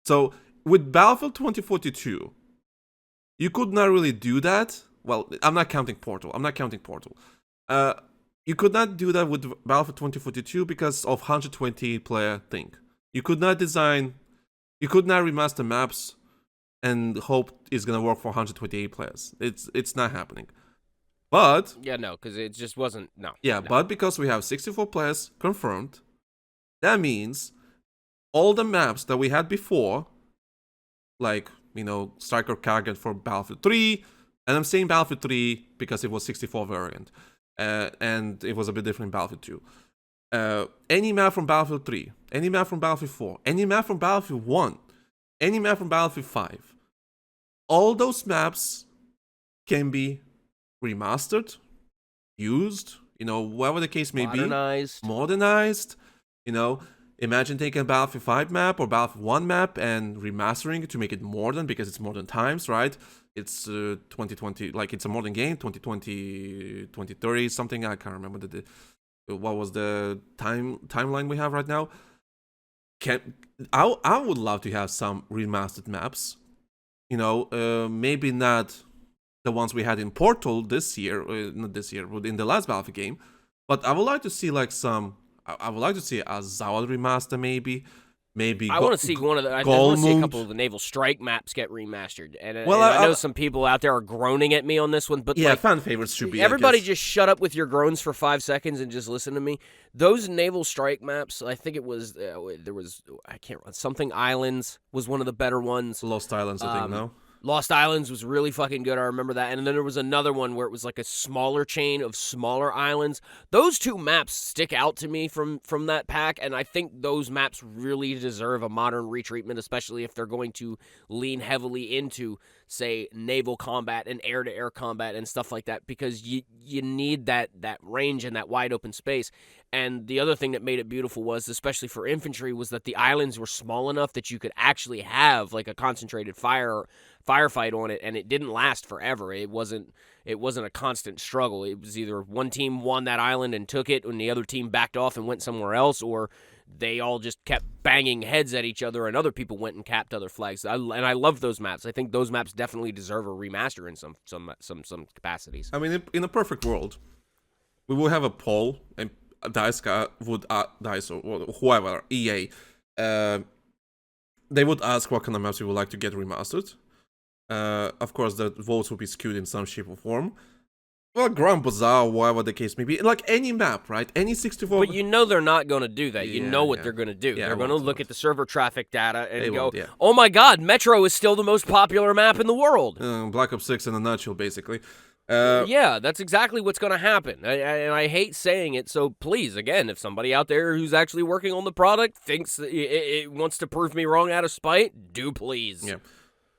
So with Battlefield 2042, you could not really do that. Well, I'm not counting Portal. You could not do that with Battlefield 2042 because of 120 player thing. You could not remaster maps and hope it's gonna work for 128 players. It's not happening. But yeah, no, because it just wasn't. No. Yeah, no. But because we have 64 players confirmed, that means all the maps that we had before, like Striker Target for Battlefield 3, and I'm saying Battlefield 3 because it was 64 variant, and it was a bit different in Battlefield 2. Any map from Battlefield 3, any map from Battlefield 4, any map from Battlefield 1, any map from Battlefield 5, all those maps can be remastered, used, whatever the case may be. Modernized. Imagine taking a Battlefield 5 map or Battlefield 1 map and remastering it to make it modern because it's modern times, right? It's 2020, like it's a modern game, 2020, 2030, something. I can't remember what was the timeline we have right now. I would love to have some remastered maps. Maybe not the ones we had in Portal this year, not this year, but in the last Battlefield game. But I would like to see I would like to see a Zawad remaster, maybe. I want to see one of the. I want to see a couple of the Naval Strike maps get remastered, and I know some people out there are groaning at me on this one. But yeah, fan favorites should be. Everybody, just shut up with your groans for 5 seconds and just listen to me. Those Naval Strike maps, I think it was there was something Islands was one of the better ones. Lost Islands, I think. No. Lost Islands was really fucking good. I remember that. And then there was another one where it was like a smaller chain of smaller islands. Those two maps stick out to me from that pack, and I think those maps really deserve a modern retreatment, especially if they're going to lean heavily into say, naval combat and air-to-air combat and stuff like that, because you need that range and that wide open space. And the other thing that made it beautiful was, especially for infantry, was that the islands were small enough that you could actually have like a concentrated firefight on it, and it didn't last forever. It wasn't a constant struggle. It was either one team won that island and took it, and the other team backed off and went somewhere else, or they all just kept banging heads at each other, and other people went and capped other flags. And I love those maps. I think those maps definitely deserve a remaster in some capacities. I mean, in a perfect world, we will have a poll, and DICE or whoever, EA, they would ask what kind of maps we would like to get remastered. Of course, the votes will be skewed in some shape or form. Well, Grand Bazaar, whatever the case may be. Like any map, right? Any 64... But you know they're not going to do that. You know what yeah. they're going to do. Yeah, they're going to look at the server traffic data and go, yeah. oh my god, Metro is still the most popular map in the world. Black Ops 6 in a nutshell, basically. Yeah, that's exactly what's going to happen. And I hate saying it, so please, again, if somebody out there who's actually working on the product thinks it wants to prove me wrong out of spite, do please. Yeah.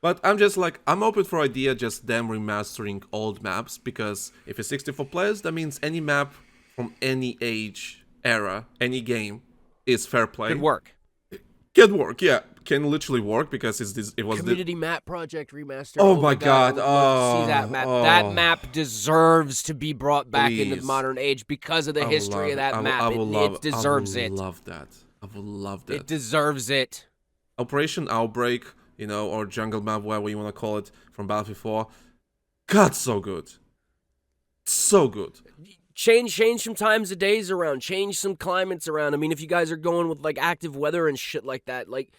But I'm just like, I'm open for idea just them remastering old maps, because if it's 64 players, that means any map from any age, era, any game is fair play. Could work. Can work, yeah. Can literally work, because it was Community Map Project remaster. Oh my god. I would love to see that map. That map deserves to be brought back into the Please. modern age because of the history of that map. It deserves it. I would love that. I would love that. It deserves it. Operation Outbreak, you know, or Jungle Map, whatever you want to call it, from Battlefield 4. God, so good. So good. Change some times of days around. Change some climates around. I mean, if you guys are going with, like, active weather and shit like that, like,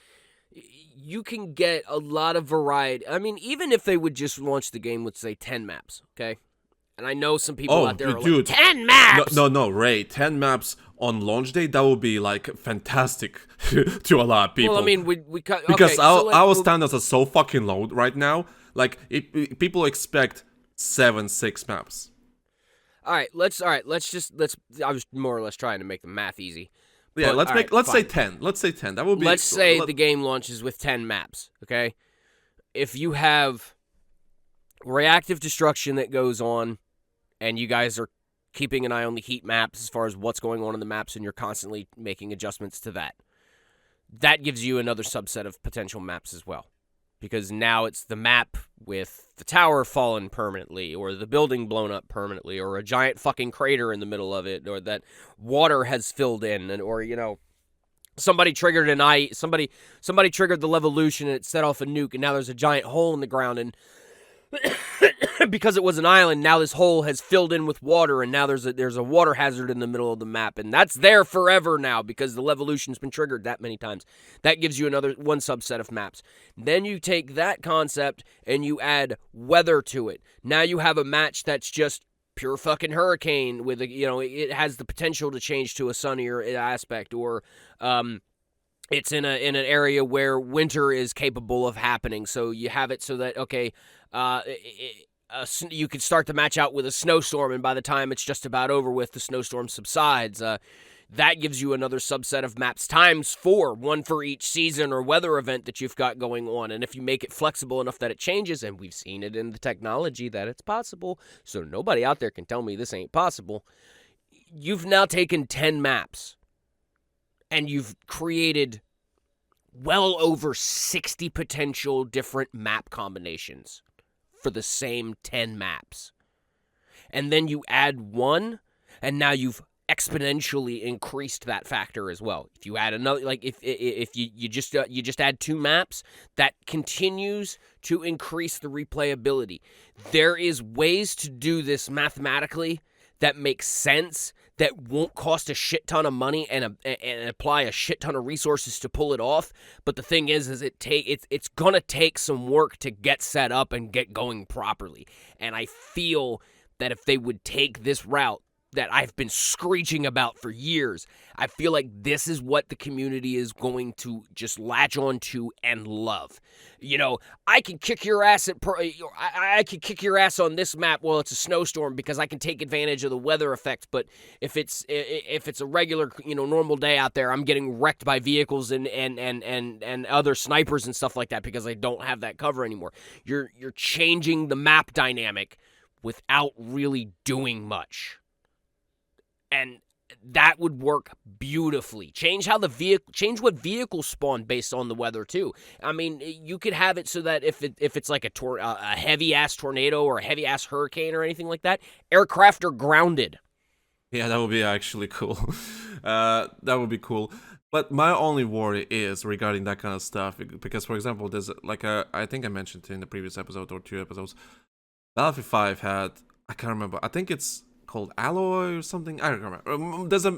you can get a lot of variety. I mean, even if they would just launch the game with, say, 10 maps, okay? And I know some people out there are dude. like, 10 maps! No, Ray, 10 maps on launch day, that would be, like, fantastic to a lot of people. Well, I mean, we cut... Because okay, our standards are so fucking low right now. Like, people expect 7-6 maps. I was more or less trying to make the math easy. Yeah, But, let's say fine. 10. Let's say 10. That would be... Let's say the game launches with 10 maps, okay? If you have reactive destruction that goes on, and you guys are keeping an eye on the heat maps as far as what's going on in the maps, and you're constantly making adjustments to that, that gives you another subset of potential maps as well. Because now it's the map with the tower fallen permanently, or the building blown up permanently, or a giant fucking crater in the middle of it, or that water has filled in, and or, you know, somebody triggered somebody triggered the Levolution and it set off a nuke, and now there's a giant hole in the ground, and because it was an island, now this hole has filled in with water, and now there's a water hazard in the middle of the map, and that's there forever now because the Levolution's been triggered that many times. That gives you one subset of maps. Then you take that concept and you add weather to it. Now you have a match that's just pure fucking hurricane with it has the potential to change to a sunnier aspect, or it's in an area where winter is capable of happening. So you have it so that, okay, you could start the match out with a snowstorm, and by the time it's just about over with, the snowstorm subsides. That gives you another subset of maps times 4, one for each season or weather event that you've got going on. And if you make it flexible enough that it changes, and we've seen it in the technology that it's possible, so nobody out there can tell me this ain't possible, you've now taken 10 maps, and you've created well over 60 potential different map combinations for the same 10 maps. And then you add one, and now you've exponentially increased that factor as well. If you add another, like if you just add 2 maps, that continues to increase the replayability. There is ways to do this mathematically that makes sense, that won't cost a shit ton of money and apply a shit ton of resources to pull it off. But the thing is it's gonna take some work to get set up and get going properly. And I feel that if they would take this route, that I've been screeching about for years. I feel like this is what the community is going to just latch on to and love. You know, I can kick your ass I can kick your ass on this map while it's a snowstorm because I can take advantage of the weather effect. But if it's a regular, normal day out there, I'm getting wrecked by vehicles and other snipers and stuff like that because I don't have that cover anymore. You're changing the map dynamic without really doing much. And that would work beautifully. Change what vehicles spawn based on the weather too. I mean, you could have it so that if it's like a heavy ass tornado or a heavy ass hurricane or anything like that, aircraft are grounded. Yeah, that would be actually cool. That would be cool. But my only worry is regarding that kind of stuff because, for example, there's I think I mentioned it in the previous episode or 2 episodes. Battlefield 5 had, I can't remember, I think it's called Alloy or something, I don't remember.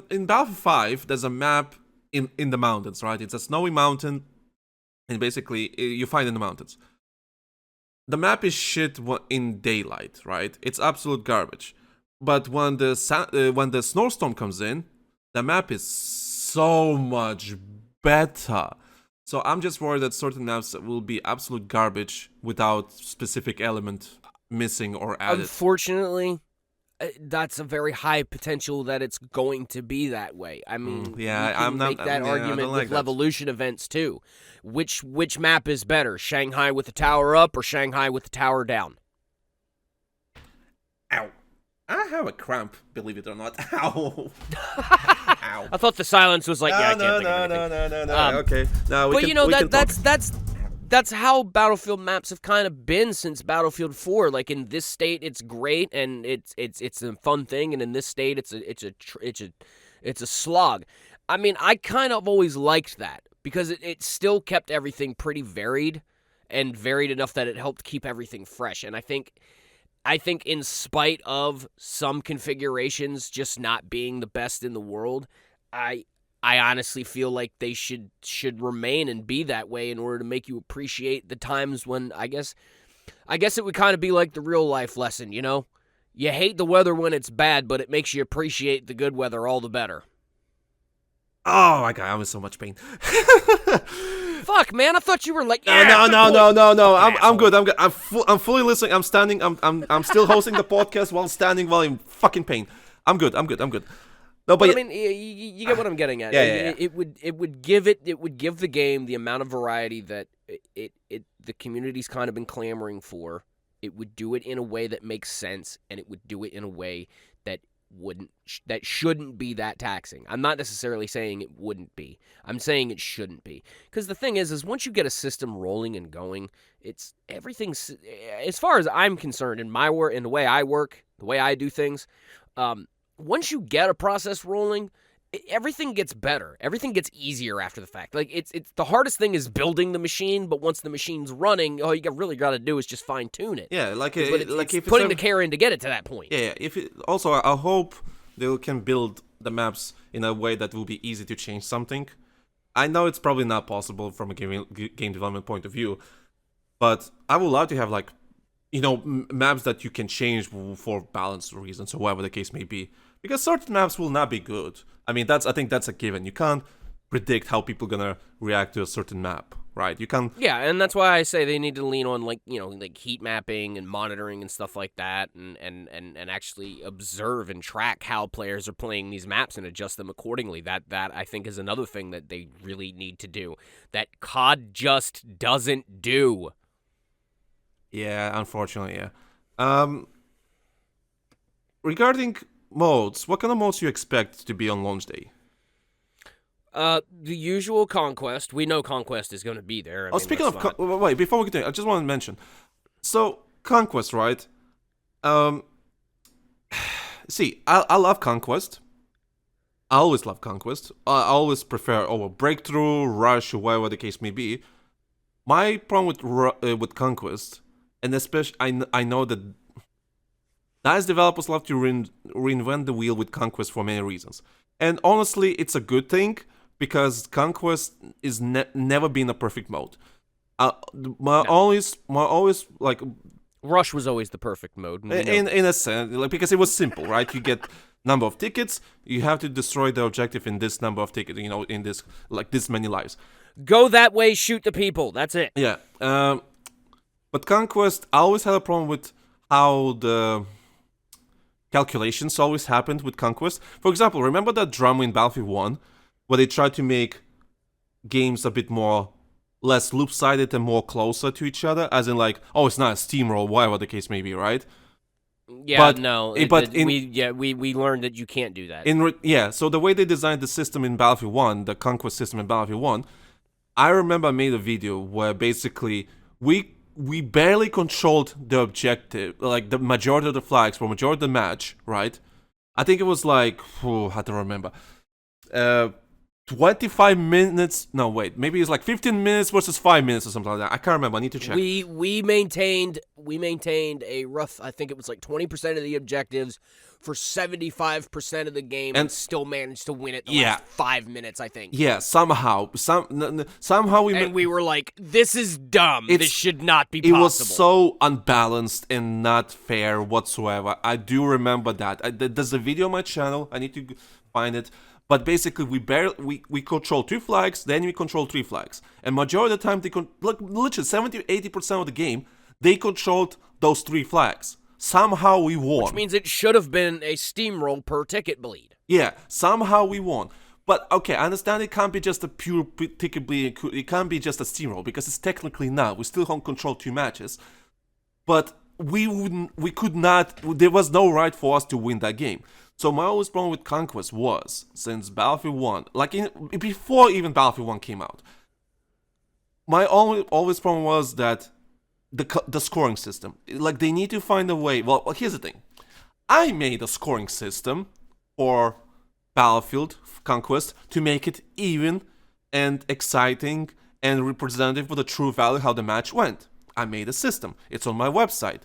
In Battlefield 5, there's a map in the mountains, right? It's a snowy mountain, and basically, you find in the mountains. The map is shit in daylight, right? It's absolute garbage. But when the snowstorm comes in, the map is so much better. So I'm just worried that certain maps will be absolute garbage without specific element missing or added. Unfortunately, that's a very high potential that it's going to be that way. I mean, I'm not make that argument with Levolution events too. Which map is better, Shanghai with the tower up or Shanghai with the tower down? Ow. I have a cramp, believe it or not. Ow. Ow. I thought the silence was like, I can't think of anything. No. Okay. No, That's how Battlefield maps have kind of been since Battlefield 4. Like in this state, it's great and it's a fun thing, and in this state, it's a slog. I mean, I kind of always liked that because it still kept everything pretty varied and varied enough that it helped keep everything fresh. And I think in spite of some configurations just not being the best in the world, I honestly feel like they should remain and be that way in order to make you appreciate the times when I guess it would kind of be like the real life lesson, you know? You hate the weather when it's bad, but it makes you appreciate the good weather all the better. Oh my god, I'm in so much pain. Fuck, man, I thought you were like, no. I'm good. I'm fully listening. I'm standing. I'm still hosting the podcast while standing while in fucking pain. I'm good. No, but I mean, you get what I'm getting at. Yeah. It would give the game the amount of variety that the community's kind of been clamoring for. It would do it in a way that makes sense, and it would do it in a way that shouldn't be that taxing. I'm not necessarily saying it wouldn't be. I'm saying it shouldn't be. Because the thing is once you get a system rolling and going, it's everything's, as far as I'm concerned, in my work, in the way I work, the way I do things, once you get a process rolling, everything gets better. Everything gets easier after the fact. Like it's the hardest thing is building the machine, but once the machine's running, all you really got to do is just fine tune it. Yeah, it's putting the care in to get it to that point. Yeah. Also, I hope they can build the maps in a way that will be easy to change something. I know it's probably not possible from a game development point of view, but I would love to have maps that you can change for balance reasons or whatever the case may be. Because certain maps will not be good. I mean, I think that's a given. You can't predict how people are gonna react to a certain map, right? You can't. Yeah, and that's why I say they need to lean on like heat mapping and monitoring and stuff like that, and actually observe and track how players are playing these maps and adjust them accordingly. That I think is another thing that they really need to do that COD just doesn't do. Yeah, unfortunately, yeah. Regarding modes, what kind of modes do you expect to be on launch day? The usual Conquest. We know Conquest is going to be there. Speaking of wait, before we continue, I just want to mention. So Conquest, right? See, I love Conquest. I always love Conquest. I always prefer over Breakthrough, Rush, or whatever the case may be. My problem with Conquest, and especially I know that DICE developers love to reinvent the wheel with Conquest for many reasons. And honestly, it's a good thing, because Conquest is never been a perfect mode. Always like Rush was always the perfect mode. in a sense, like, because it was simple, right? You get number of tickets, you have to destroy the objective in this number of tickets, in this, like, this many lives. Go that way, shoot the people. That's it. Yeah. But Conquest, I always had a problem with how the calculations always happened with Conquest. For example, remember that drama in Battlefield 1, where they tried to make games a bit more less loop-sided and more closer to each other, as in like, oh, it's not a steamroll, whatever the case may be, right? Yeah, But- no. but we learned that you can't do that. So the way they designed the system in Battlefield 1, the Conquest system in Battlefield 1, I remember I made a video where basically we barely controlled the objective, like the majority of the flags for majority of the match, right? I think it was like, I have to remember, 25 minutes, no wait, maybe it's like 15 minutes versus 5 minutes or something like that. I can't remember, I need to check. We maintained a rough, I think it was like 20% of the objectives for 75% of the game and still managed to win it the last 5 minutes, I think. Yeah, somehow we And we were like, this is dumb. This should not be It possible. was so unbalanced and not fair whatsoever. I do remember that. There's a video on my channel. I need to find it. But basically, we control 2 flags, then we control 3 flags. And majority of the time, literally 70-80% of the game, they controlled those 3 flags. Somehow we won. Which means it should have been a steamroll per ticket bleed. Yeah, somehow we won. But okay, I understand it can't be just a pure ticket bleed. It can't be just a steamroll because it's technically not. We still don't control 2 matches. But we could not. There was no right for us to win that game. So my always problem with Conquest was, since Battlefield 1, like before even Battlefield 1 came out, my always problem was that the scoring system. Like, they need to find a way. Well, here's the thing. I made a scoring system for Battlefield Conquest to make it even and exciting and representative of the true value how the match went. I made a system. It's on my website.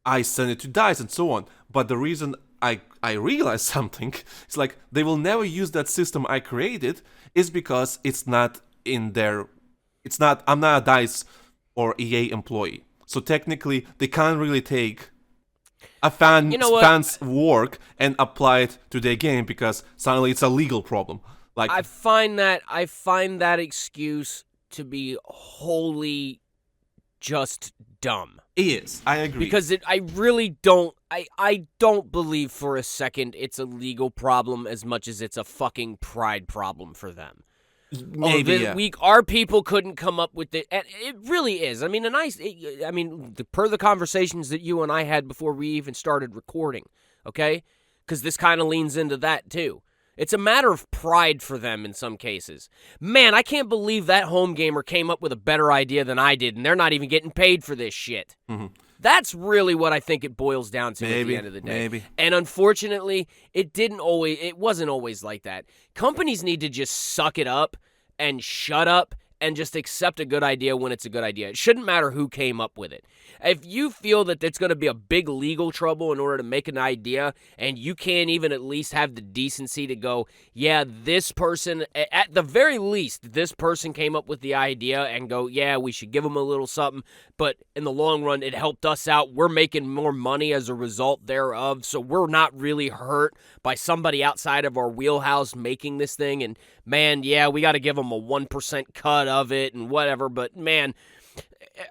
I sent it to DICE and so on. But the reason I realized something, it's like they will never use that system I created, is because it's not in their, I'm not a DICE or EA employee. So technically, they can't really take a fan's work and apply it to their game because suddenly it's a legal problem. Like, I find that excuse to be wholly just dumb. it is. I agree. Because I really don't, I don't believe for a second it's a legal problem as much as it's a fucking pride problem for them. Maybe, our people couldn't come up with it. And it really is. I mean, per the conversations that you and I had before we even started recording, okay? Because this kind of leans into that too. It's a matter of pride for them in some cases. Man, I can't believe that home gamer came up with a better idea than I did, and they're not even getting paid for this shit. Mm-hmm. That's really what I think it boils down to at the end of the day. Maybe. And unfortunately, it wasn't always like that. Companies need to just suck it up and shut up and just accept a good idea when it's a good idea. It shouldn't matter who came up with it. If you feel that it's going to be a big legal trouble in order to make an idea, and you can't even at least have the decency to go, yeah, this person, at the very least, this person came up with the idea, and go, yeah, we should give them a little something, but in the long run, it helped us out. We're making more money as a result thereof, so we're not really hurt by somebody outside of our wheelhouse making this thing, and man, yeah, we got to give them a 1% cut of it and whatever, but man,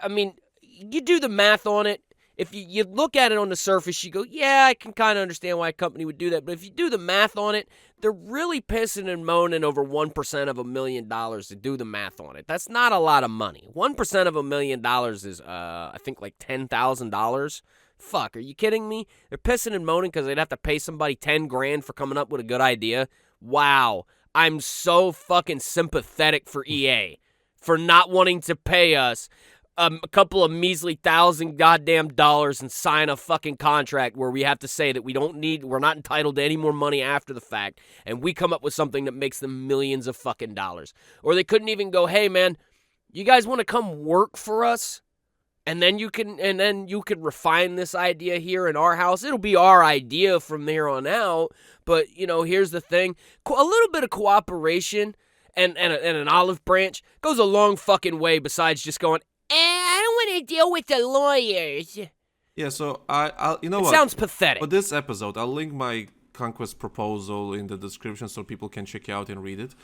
I mean, you do the math on it. If you look at it on the surface, you go, yeah, I can kind of understand why a company would do that. But if you do the math on it, they're really pissing and moaning over 1% of $1 million to do the math on it. That's not a lot of money. 1% of $1 million is, I think, like $10,000. Fuck, are you kidding me? They're pissing and moaning because they'd have to pay somebody $10,000 for coming up with a good idea. Wow, I'm so fucking sympathetic for EA for not wanting to pay us a couple of measly $1,000 goddamn dollars and sign a fucking contract where we have to say that we're not entitled to any more money after the fact, and we come up with something that makes them millions of fucking dollars. Or they couldn't even go, hey man, you guys want to come work for us? And then you can refine this idea here in our house. It'll be our idea from there on out. But, here's the thing. A little bit of cooperation and an olive branch goes a long fucking way besides just going, I don't want to deal with the lawyers. Yeah, so I you know it what? Sounds pathetic. For this episode, I'll link my Conquest proposal in the description so people can check out and read it.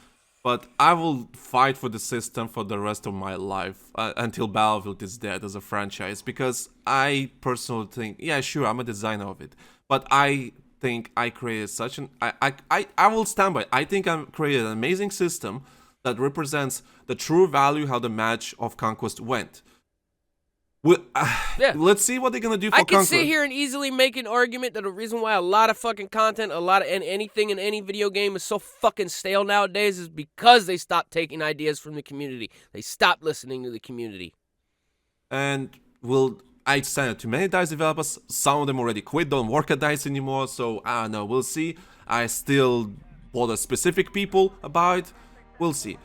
But I will fight for the system for the rest of my life until Battlefield is dead as a franchise, because I personally think, yeah, sure, I'm a designer of it, but I think I created such an I will stand by it. I think I created an amazing system that represents the true value how the match of Conquest went. Yeah. Let's see what they're gonna do for I can Conquest. sit here and easily make an argument that the reason why a lot of fucking content, and anything in any video game is so fucking stale nowadays is because they stopped taking ideas from the community. They stopped listening to the community. And I stand to many DICE developers. Some of them already quit, don't work at DICE anymore. So I don't know. We'll see. I still bother specific people about it. We'll see.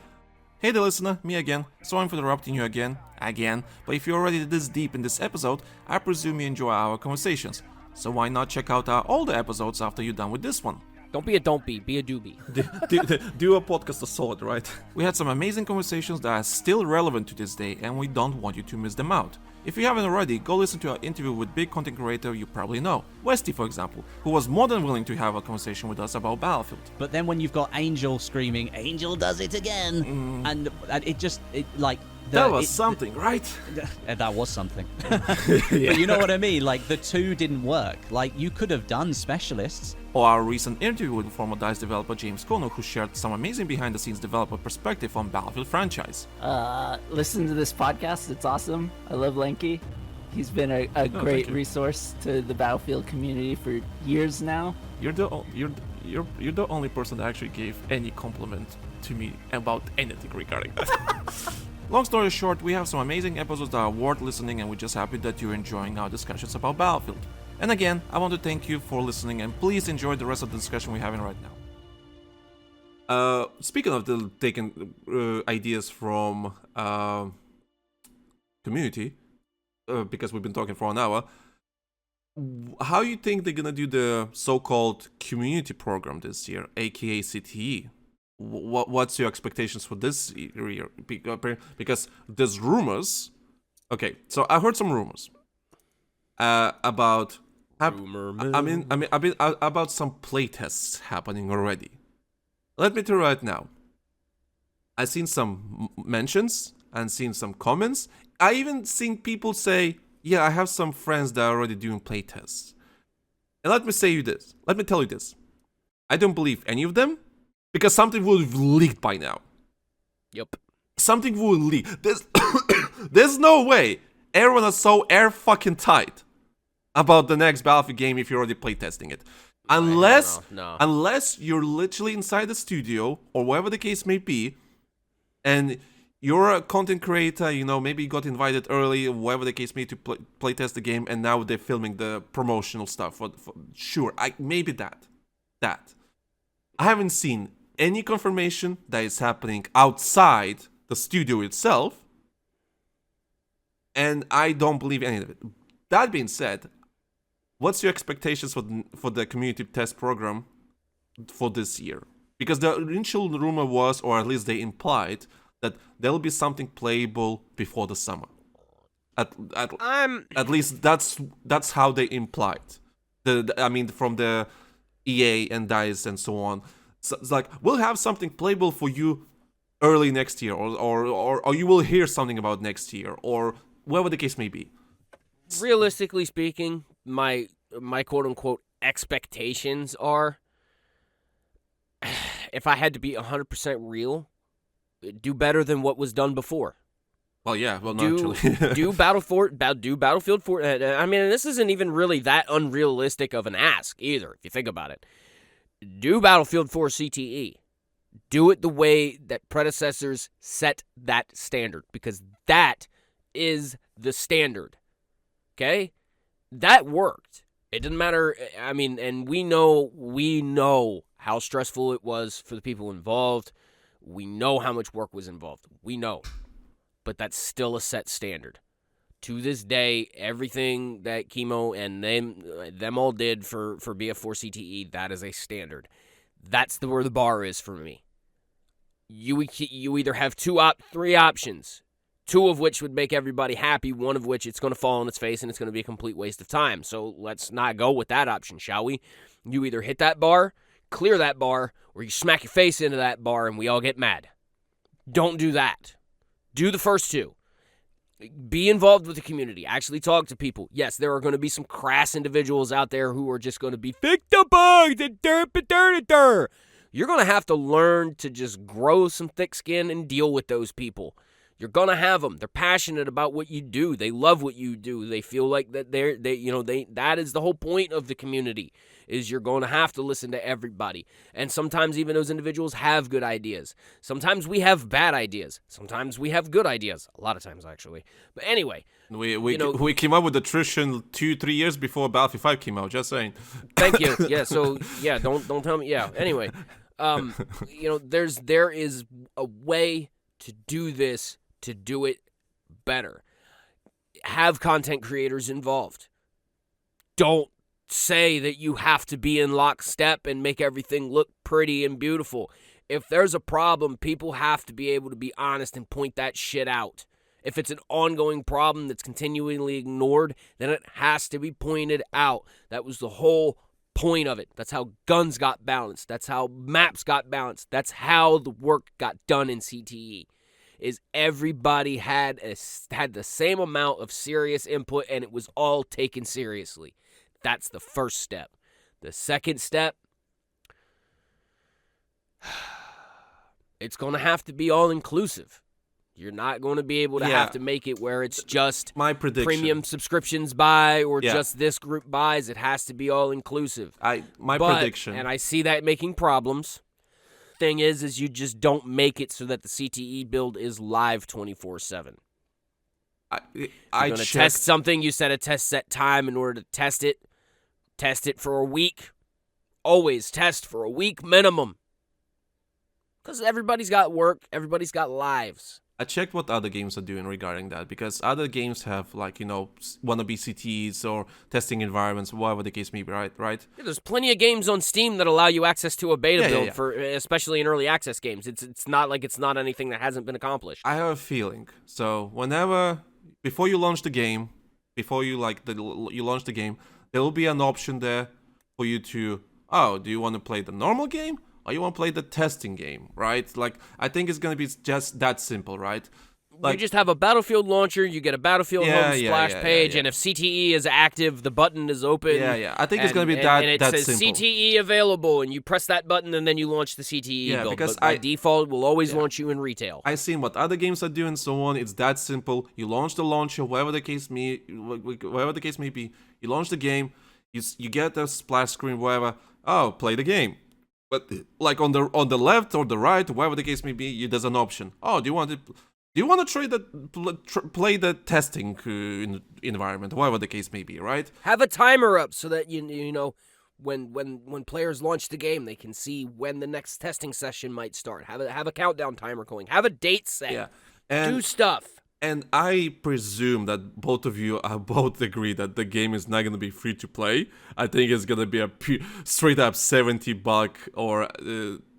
Hey there, listener, me again. Sorry for interrupting you again. But if you're already this deep in this episode, I presume you enjoy our conversations. So why not check out our older episodes after you're done with this one? Don't be a be a doobie. Do a podcast of sort, right? We had some amazing conversations that are still relevant to this day, and we don't want you to miss them out. If you haven't already, go listen to our interview with big content creator you probably know, Westy for example, who was more than willing to have a conversation with us about Battlefield. But then when you've got Angel screaming, Angel does it again, and That was something, right? That was something. But you know what I mean? Like, the two didn't work. Like, you could have done specialists. Or our recent interview with former DICE developer James Kono, who shared some amazing behind-the-scenes developer perspective on Battlefield franchise. Listen to this podcast. It's awesome. I love Lanky. He's been a great resource to the Battlefield community for years now. You're the only person that actually gave any compliment to me about anything regarding that. Long story short, we have some amazing episodes that are worth listening, and we're just happy that you're enjoying our discussions about Battlefield. And again, I want to thank you for listening, and please enjoy the rest of the discussion we're having right now. Speaking of taking ideas from community, because we've been talking for an hour, how you think they're gonna do the so-called community program this year, aka CTE? What's your expectations for this year? Because there's rumors. Okay, so I heard some rumors about. About some playtests happening already. Let me tell you right now. I've seen some mentions and seen some comments. I even seen people say, "Yeah, I have some friends that are already doing playtests." And let me tell you this. I don't believe any of them. Because something would have leaked by now. Yep. Something would leak. There's no way everyone is so fucking tight about the next Battlefield game if you're already playtesting it. Unless you're literally inside the studio or whatever the case may be, and you're a content creator, maybe you got invited early, whatever the case may be, to playtest the game, and now they're filming the promotional stuff. Sure, maybe that. I haven't seen any confirmation that is happening outside the studio itself, and I don't believe any of it. That being said, what's your expectations for the community test program for this year? Because the initial rumor was, or at least they implied, that there'll be something playable before the summer. At least that's how they implied. From the EA and DICE and so on. So it's like, we'll have something playable for you early next year, or you will hear something about next year, or whatever the case may be. Realistically speaking, my quote-unquote expectations are, if I had to be 100% real, do better than what was done before. Well, yeah, naturally. do Battlefield 4. I mean, this isn't even really that unrealistic of an ask either, if you think about it. Do Battlefield 4 CTE. Do it the way that predecessors set that standard, because that is the standard. Okay? That worked. It didn't matter. I mean, and we know how stressful it was for the people involved. We know how much work was involved. We know. But that's still a set standard. To this day, everything that Chemo and them all did for BF4 CTE, that is a standard. That's where the bar is for me. You either have three options, two of which would make everybody happy, one of which it's going to fall on its face and it's going to be a complete waste of time. So let's not go with that option, shall we? You either hit that bar, clear that bar, or you smack your face into that bar and we all get mad. Don't do that. Do the first two. Be involved with the community. Actually talk to people. Yes, there are going to be some crass individuals out there who are just going to be, fix the bugs, and dirt. You're going to have to learn to just grow some thick skin and deal with those people. You're going to have them. They're passionate about what you do. They love what you do. They feel like that that is the whole point of the community, is you're going to have to listen to everybody. And sometimes even those individuals have good ideas. Sometimes we have bad ideas. Sometimes we have good ideas. A lot of times, actually. But anyway. We came up with attrition 2-3 years before Battlefield 5 came out, just saying. Thank you. Yeah, so, yeah, don't tell me. Yeah, anyway. There is a way to do this, to do it better. Have content creators involved. Don't say that you have to be in lockstep and make everything look pretty and beautiful. If there's a problem, people have to be able to be honest and point that shit out. If it's an ongoing problem that's continually ignored, then it has to be pointed out. That was the whole point of it. That's how guns got balanced. That's how maps got balanced. That's how the work got done in CTE. Is everybody had the same amount of serious input and it was all taken seriously. That's the first step. The second step, it's going to have to be all-inclusive. You're not going to be able to have to make it where it's just my prediction. Premium subscriptions buy or just this group buys. It has to be all-inclusive. Prediction. And I see that making problems. Thing is you just don't make it so that the CTE build is live 24/7. You're going to test something, you set a test set time in order to test it. Test it for a week. Always test for a week minimum. Because everybody's got work, everybody's got lives. I checked what other games are doing regarding that, because other games have, wannabe CTs or testing environments, whatever the case may be, right? Yeah, there's plenty of games on Steam that allow you access to a beta build, for especially in early access games. It's not like it's not anything that hasn't been accomplished. I have a feeling. So before you launch the game, you launch the game, there will be an option there for you to, do you want to play the normal game? Or you want to play the testing game, right? I think it's going to be just that simple, right? You just have a Battlefield launcher, you get a Battlefield home splash page, and if CTE is active, the button is open. I think it's going to be that simple. And it says CTE available, and you press that button, and then you launch the CTE build. Because but by default, will always launch you in retail. I've seen what other games are doing, so on. It's that simple. You launch the launcher, whatever the case may be. You launch the game, you get the splash screen, whatever. Play the game. But on the left or the right, whatever the case may be, there's an option. Do you want to play the testing environment, whatever the case may be, right? Have a timer up so that you know when players launch the game, they can see when the next testing session might start. Have a countdown timer going. Have a date set. Yeah, and do stuff. And I presume that both of you both agree that the game is not going to be free to play. I think it's going to be a straight up $70 or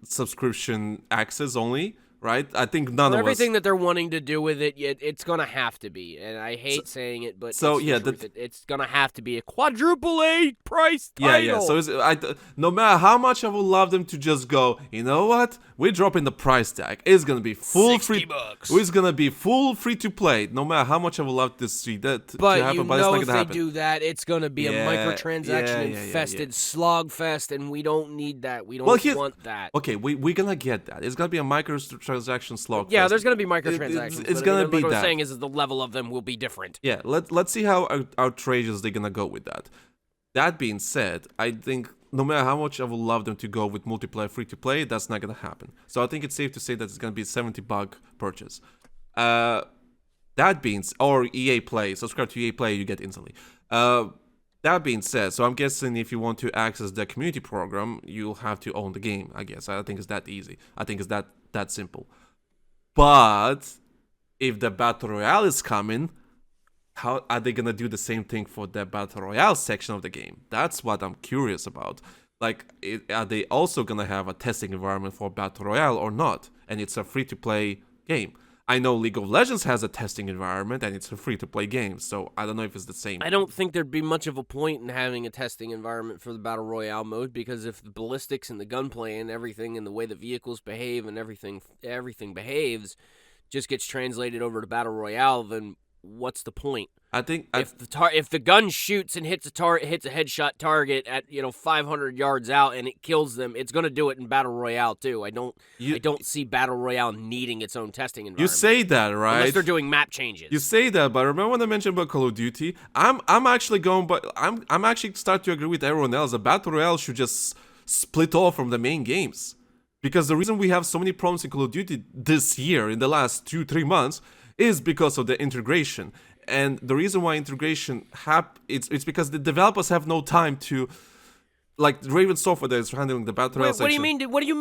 subscription access only, right? I think none of us. Everything that they're wanting to do with it, it's going to have to be. And I hate saying it, but it's going to have to be a quadruple A price title. Yeah. So no matter how much I would love them to just go, you know what? We're dropping the price tag. It's going to be full free. $60. It's going to be full free to play. No matter how much I would love to see that to happen, but it's not going to happen. If they do that, it's going to be a microtransaction infested slog fest, and we don't need that. We don't want that. Okay, we're going to get that. It's going to be a microtransaction slog fest. Yeah, there's going to be microtransactions. It's going to be what that. I'm saying is the level of them will be different. Yeah, let's see how outrageous they're going to go with that. That being said, I think no matter how much I would love them to go with multiplayer free-to-play, that's not going to happen. So I think it's safe to say that it's going to be a $70 purchase. That being or EA Play, subscribe to EA Play, you get instantly. That being said, so I'm guessing if you want to access the community program, you'll have to own the game, I guess. I think it's that easy. I think it's that simple. But if the Battle Royale is coming, how are they going to do the same thing for the Battle Royale section of the game? That's what I'm curious about. Are they also going to have a testing environment for Battle Royale or not? And it's a free-to-play game. I know League of Legends has a testing environment and it's a free-to-play game, so I don't know if it's the same. I don't think there'd be much of a point in having a testing environment for the Battle Royale mode, because if the ballistics and the gunplay and everything and the way the vehicles behave and everything behaves just gets translated over to Battle Royale, then what's the point? I think If the gun shoots and hits a headshot target at 500 yards out and it kills them, it's gonna do it in Battle Royale too. I don't see Battle Royale needing its own testing environment. you say that, right? Unless they're doing map changes. You say that, but remember when I mentioned about Call of Duty? I'm actually going, but I'm actually starting to agree with everyone else. The Battle Royale should just split off from the main games, because the reason we have so many problems in Call of Duty this year, in the last 2-3 months, is because of the integration. And the reason why integration it's because the developers have no time to, like Raven Software that is handling the Battle Royale section. What do you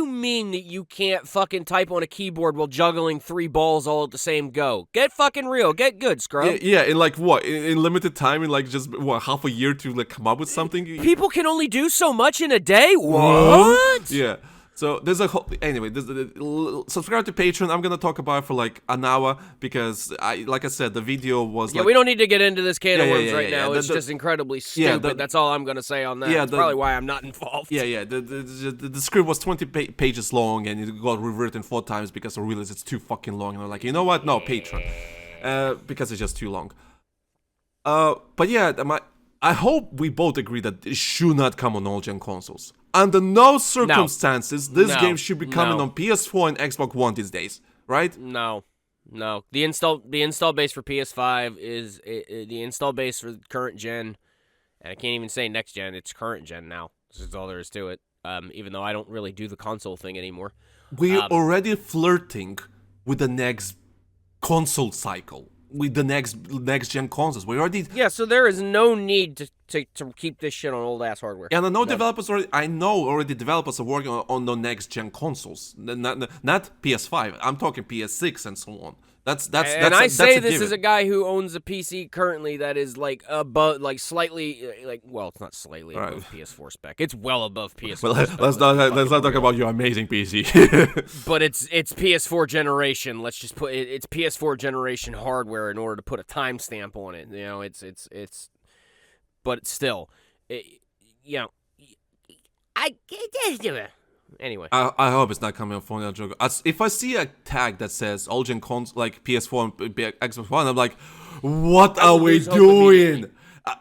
mean that you can't fucking type on a keyboard while juggling 3 balls all at the same go? Get fucking real. Get good, scrub. Yeah, in like what? In limited time, in like just half a year to like come up with something? People can only do so much in a day? What? Yeah. So there's a whole, anyway, subscribe to Patreon. I'm gonna talk about it for like an hour, because like I said, the video was we don't need to get into this can of worms right yeah. now. It's just incredibly stupid. That's all I'm gonna say on that. That's probably why I'm not involved. Yeah. The script was 20 pages long, and it got rewritten 4 times because I realized it's too fucking long. And I'm like, you know what? No, Patreon, because it's just too long. But yeah, I hope we both agree that it should not come on all-gen consoles. Under no circumstances, this game should be coming on PS4 and Xbox One these days, right? No. The install base for PS5 is the install base for current gen, and I can't even say next gen. It's current gen now. This is all there is to it. Even though I don't really do the console thing anymore. We're already flirting with the next console cycle, with the next gen consoles. We already so there is no need to keep this shit on old ass hardware. And I know already developers are working on the next gen consoles, not PS5. I'm talking PS6 and so on. That's I say this given. as a guy who owns a PC currently that is like above, like slightly, it's not slightly above PS4 spec. It's well above PS4. Well, let's not talk about your amazing PC. But it's PS4 generation. Let's just put it's PS4 generation hardware in order to put a timestamp on it. But still, Anyway, I hope it's not coming on phone. If I see a tag that says all-gen cons like PS4 and Xbox One, I'm like, what are we doing?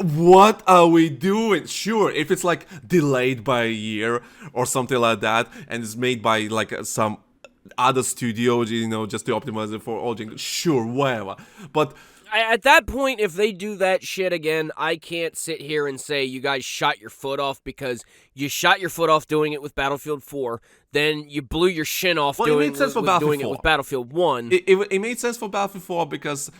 What are we doing? Sure, if it's like delayed by a year or something like that, and it's made by like some other studio, just to optimize it for all-gen, sure, whatever. But at that point, if they do that shit again, I can't sit here and say you guys shot your foot off, because you shot your foot off doing it with Battlefield 4, then you blew your shin off doing it with Battlefield 1. It made sense for Battlefield 4 because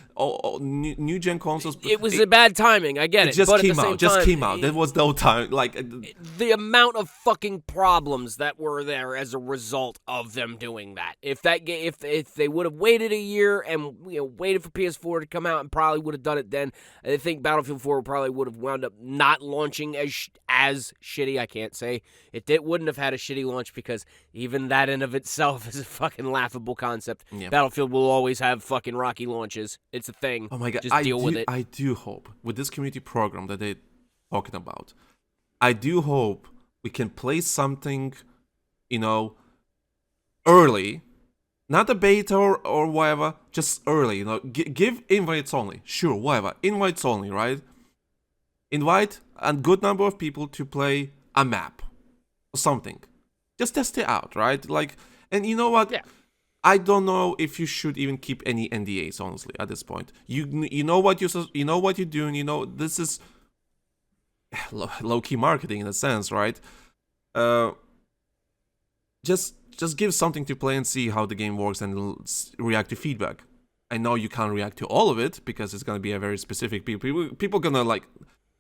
new gen consoles. It was a bad timing, I get it. Just but came at the same out. Just time, came out. There was no time. Like the amount of fucking problems that were there as a result of them doing that. If they would have waited a year and waited for PS4 to come out, and probably would have done it then, I think Battlefield 4 probably would have wound up not launching as shitty. I can't say it wouldn't have had a shitty launch, because even that in of itself is a fucking laughable concept. Yeah. Battlefield will always have fucking rocky launches. It's a thing. Oh my god! Just deal with it. I do hope with this community program that they're talking about, I do hope we can play something, early, not a beta or whatever, just early. Give invites only. Sure, whatever. Invites only, right? Invite a good number of people to play a map or something. Just test it out, right? And you know what? Yeah. I don't know if you should even keep any NDAs, honestly, at this point. You know what you're doing. This is low key marketing in a sense, right? Just give something to play and see how the game works, and react to feedback. I know you can't react to all of it because it's gonna be a very specific people gonna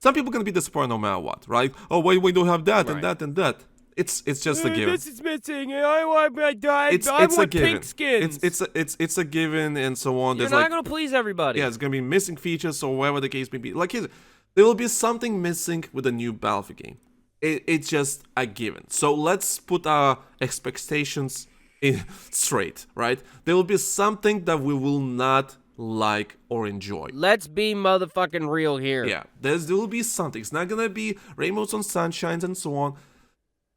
some people gonna be disappointed no matter what, right? Oh wait, we don't have that, right, and that and that. It's just a given. This is missing. I want a given. Pink skins. It's a given, and so on. You're not gonna please everybody. Yeah, it's gonna be missing features or whatever the case may be. There will be something missing with the new Battlefield game. It's just a given. So let's put our expectations straight, right? There will be something that we will not like or enjoy. Let's be motherfucking real here. Yeah, there will be something. It's not gonna be rainbows and sunshines and so on.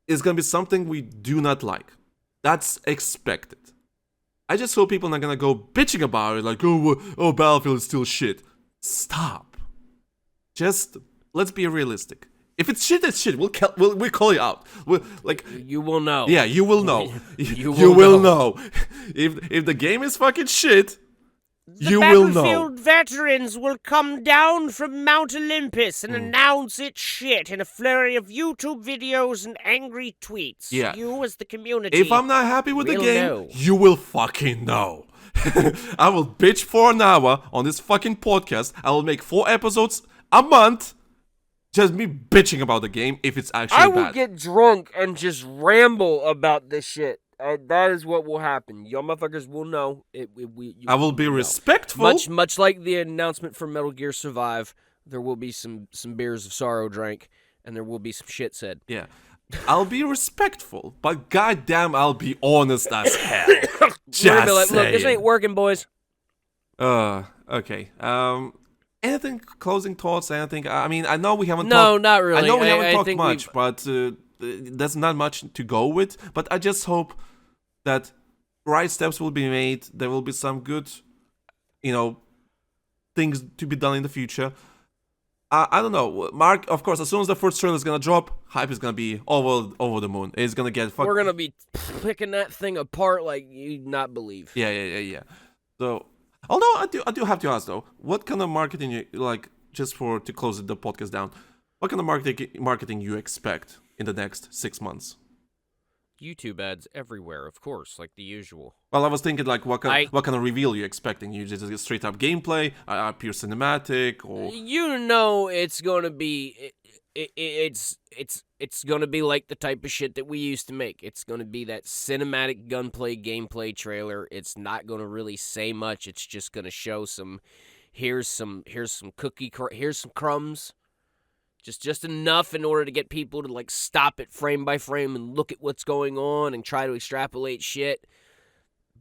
It's gonna be something we do not like. That's expected. I just hope people are not gonna go bitching about it, like, oh, Battlefield is still shit. Stop. Just let's be realistic. If it's shit, it's shit. We'll call you out. You will know. Yeah, you will know. You you will will know. If the game is fucking shit, you The will know. Battlefield veterans will come down from Mount Olympus and announce its shit in a flurry of YouTube videos and angry tweets. Yeah. You as the community. If I'm not happy with the will game, know. you will fucking know. I will bitch for an hour on this fucking podcast. I will make 4 episodes a month. Just me bitching about the game if it's actually I will bad. get drunk and just ramble about this shit. That is what will happen. Y'all motherfuckers will know. I will be respectful. Much like the announcement for Metal Gear Survive, there will be some beers of sorrow drank, and there will be some shit said. Yeah. I'll be respectful, but goddamn, I'll be honest as hell. Just We're gonna be like, look, this saying. ain't working, boys. Okay. Anything? Closing thoughts? Anything? I mean, I know we haven't. No, not really. I know we haven't talked think much, but there's not much to go with. But I just hope that right steps will be made. There will be some good, things to be done in the future. I don't know, Mark. Of course, as soon as the first trailer is gonna drop, hype is gonna be over the moon. It's gonna get fucking. We're gonna be picking that thing apart like you'd not believe. Yeah. So, although I do have to ask though, what kind of marketing you like? Just to close the podcast down, what kind of marketing you expect in the next 6 months? YouTube ads everywhere, of course, like the usual. Well, I was thinking like what kind of reveal you expecting? You just get straight up gameplay, pure cinematic, or You know, it's gonna be it's gonna be like the type of shit that we used to make. It's gonna be that cinematic gunplay gameplay trailer. It's not gonna really say much. It's just gonna show some. Here's some crumbs. Just enough in order to get people to like stop it frame by frame and look at what's going on and try to extrapolate shit,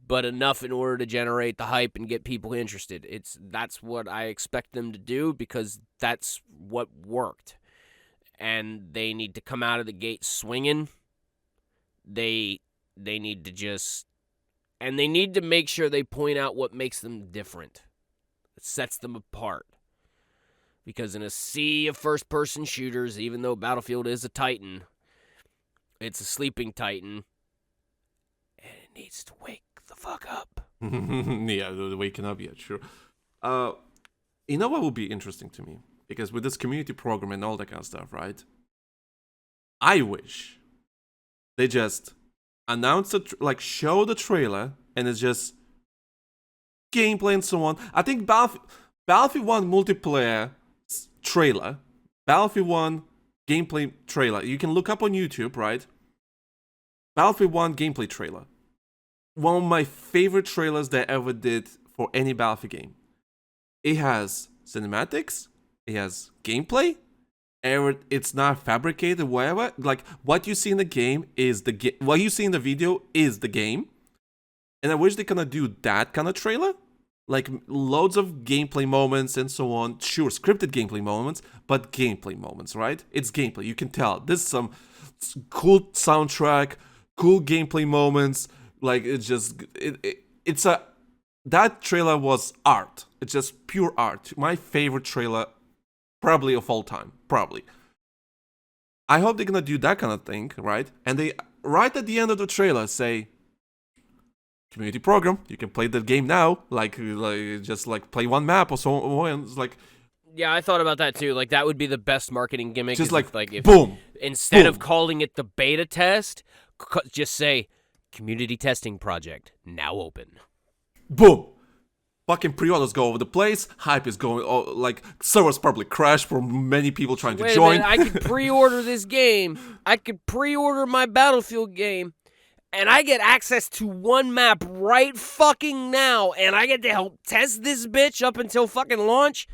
but enough in order to generate the hype and get people interested. That's what I expect them to do because that's what worked. And they need to come out of the gate swinging. They need to they need to make sure they point out what makes them different. It sets them apart. Because in a sea of first-person shooters, even though Battlefield is a titan, it's a sleeping titan, and it needs to wake the fuck up. yeah, the waking up. Yeah, sure. You know what would be interesting to me? Because with this community program and all that kind of stuff, right? I wish they just announce show the trailer, and it's just gameplay and so on. I think Battlefield 1 multiplayer trailer, Battlefield 1 gameplay trailer. You can look up on YouTube, right? Battlefield 1 gameplay trailer. One of my favorite trailers they ever did for any Battlefield game. It has cinematics, it has gameplay, and it's not fabricated, whatever. Like what you see in the game is what you see in the video is the game. And I wish they kind of do that kind of trailer. Like loads of gameplay moments and so on. Sure, scripted gameplay moments, but gameplay moments, right? It's gameplay. You can tell. This is some cool soundtrack, cool gameplay moments. Like that trailer was art. It's just pure art. My favorite trailer, probably of all time. Probably. I hope they're gonna do that kind of thing, right? And they right at the end of the trailer say, community program, you can play the game now, just play one map or so, and it's like, yeah, I thought about that too. Like that would be the best marketing gimmick. just if boom, instead boom. of calling it the beta test, just say community testing project now open. Boom. Fucking pre-orders go over the place. Hype is going. Servers probably crash for many people trying to join. I could pre-order this game. I could pre-order my Battlefield game. And I get access to one map right fucking now, and I get to help test this bitch up until fucking launch.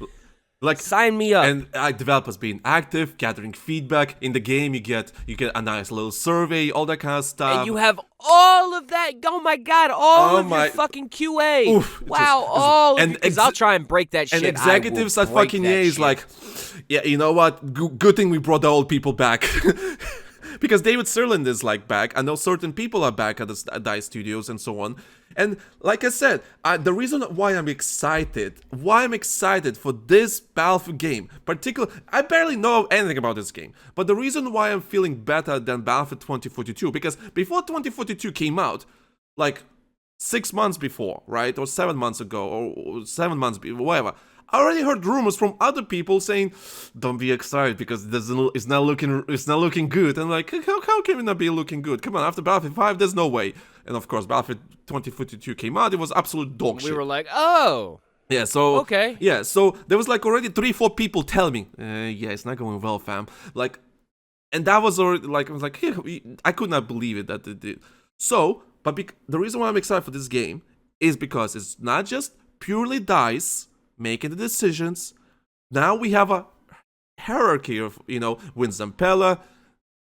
Like, sign me up. And developers being active, gathering feedback in the game. You get a nice little survey, all that kind of stuff. And you have all of that. Oh my god, all of your fucking QA. Oof, wow, all. And because I'll try and break that shit. And executives at fucking EA is like, yeah, you know what? Good thing we brought the old people back. Because David Sirlin is like back. I know certain people are back at the DICE Studios and so on. And like I said, the reason why I'm excited for this Battlefield game, particularly, I barely know anything about this game, but the reason why I'm feeling better than Battlefield 2042, because before 2042 came out, like 6 months before, right, or 7 months ago, or 7 months before, whatever, I already heard rumors from other people saying, "Don't be excited because it's not looking good." And like, how can it not be looking good? Come on, after Battlefield 5, there's no way. And of course, Battlefield 2042 came out. It was absolute dog shit. We were like, oh. Yeah, so okay. Yeah, so there was like already 3-4 people telling me, yeah, it's not going well, fam. Like, and that was already like, I was like, I could not believe it that it did. So, but the reason why I'm excited for this game is because it's not just purely DICE making the decisions. Now we have a hierarchy of, Winston Pella,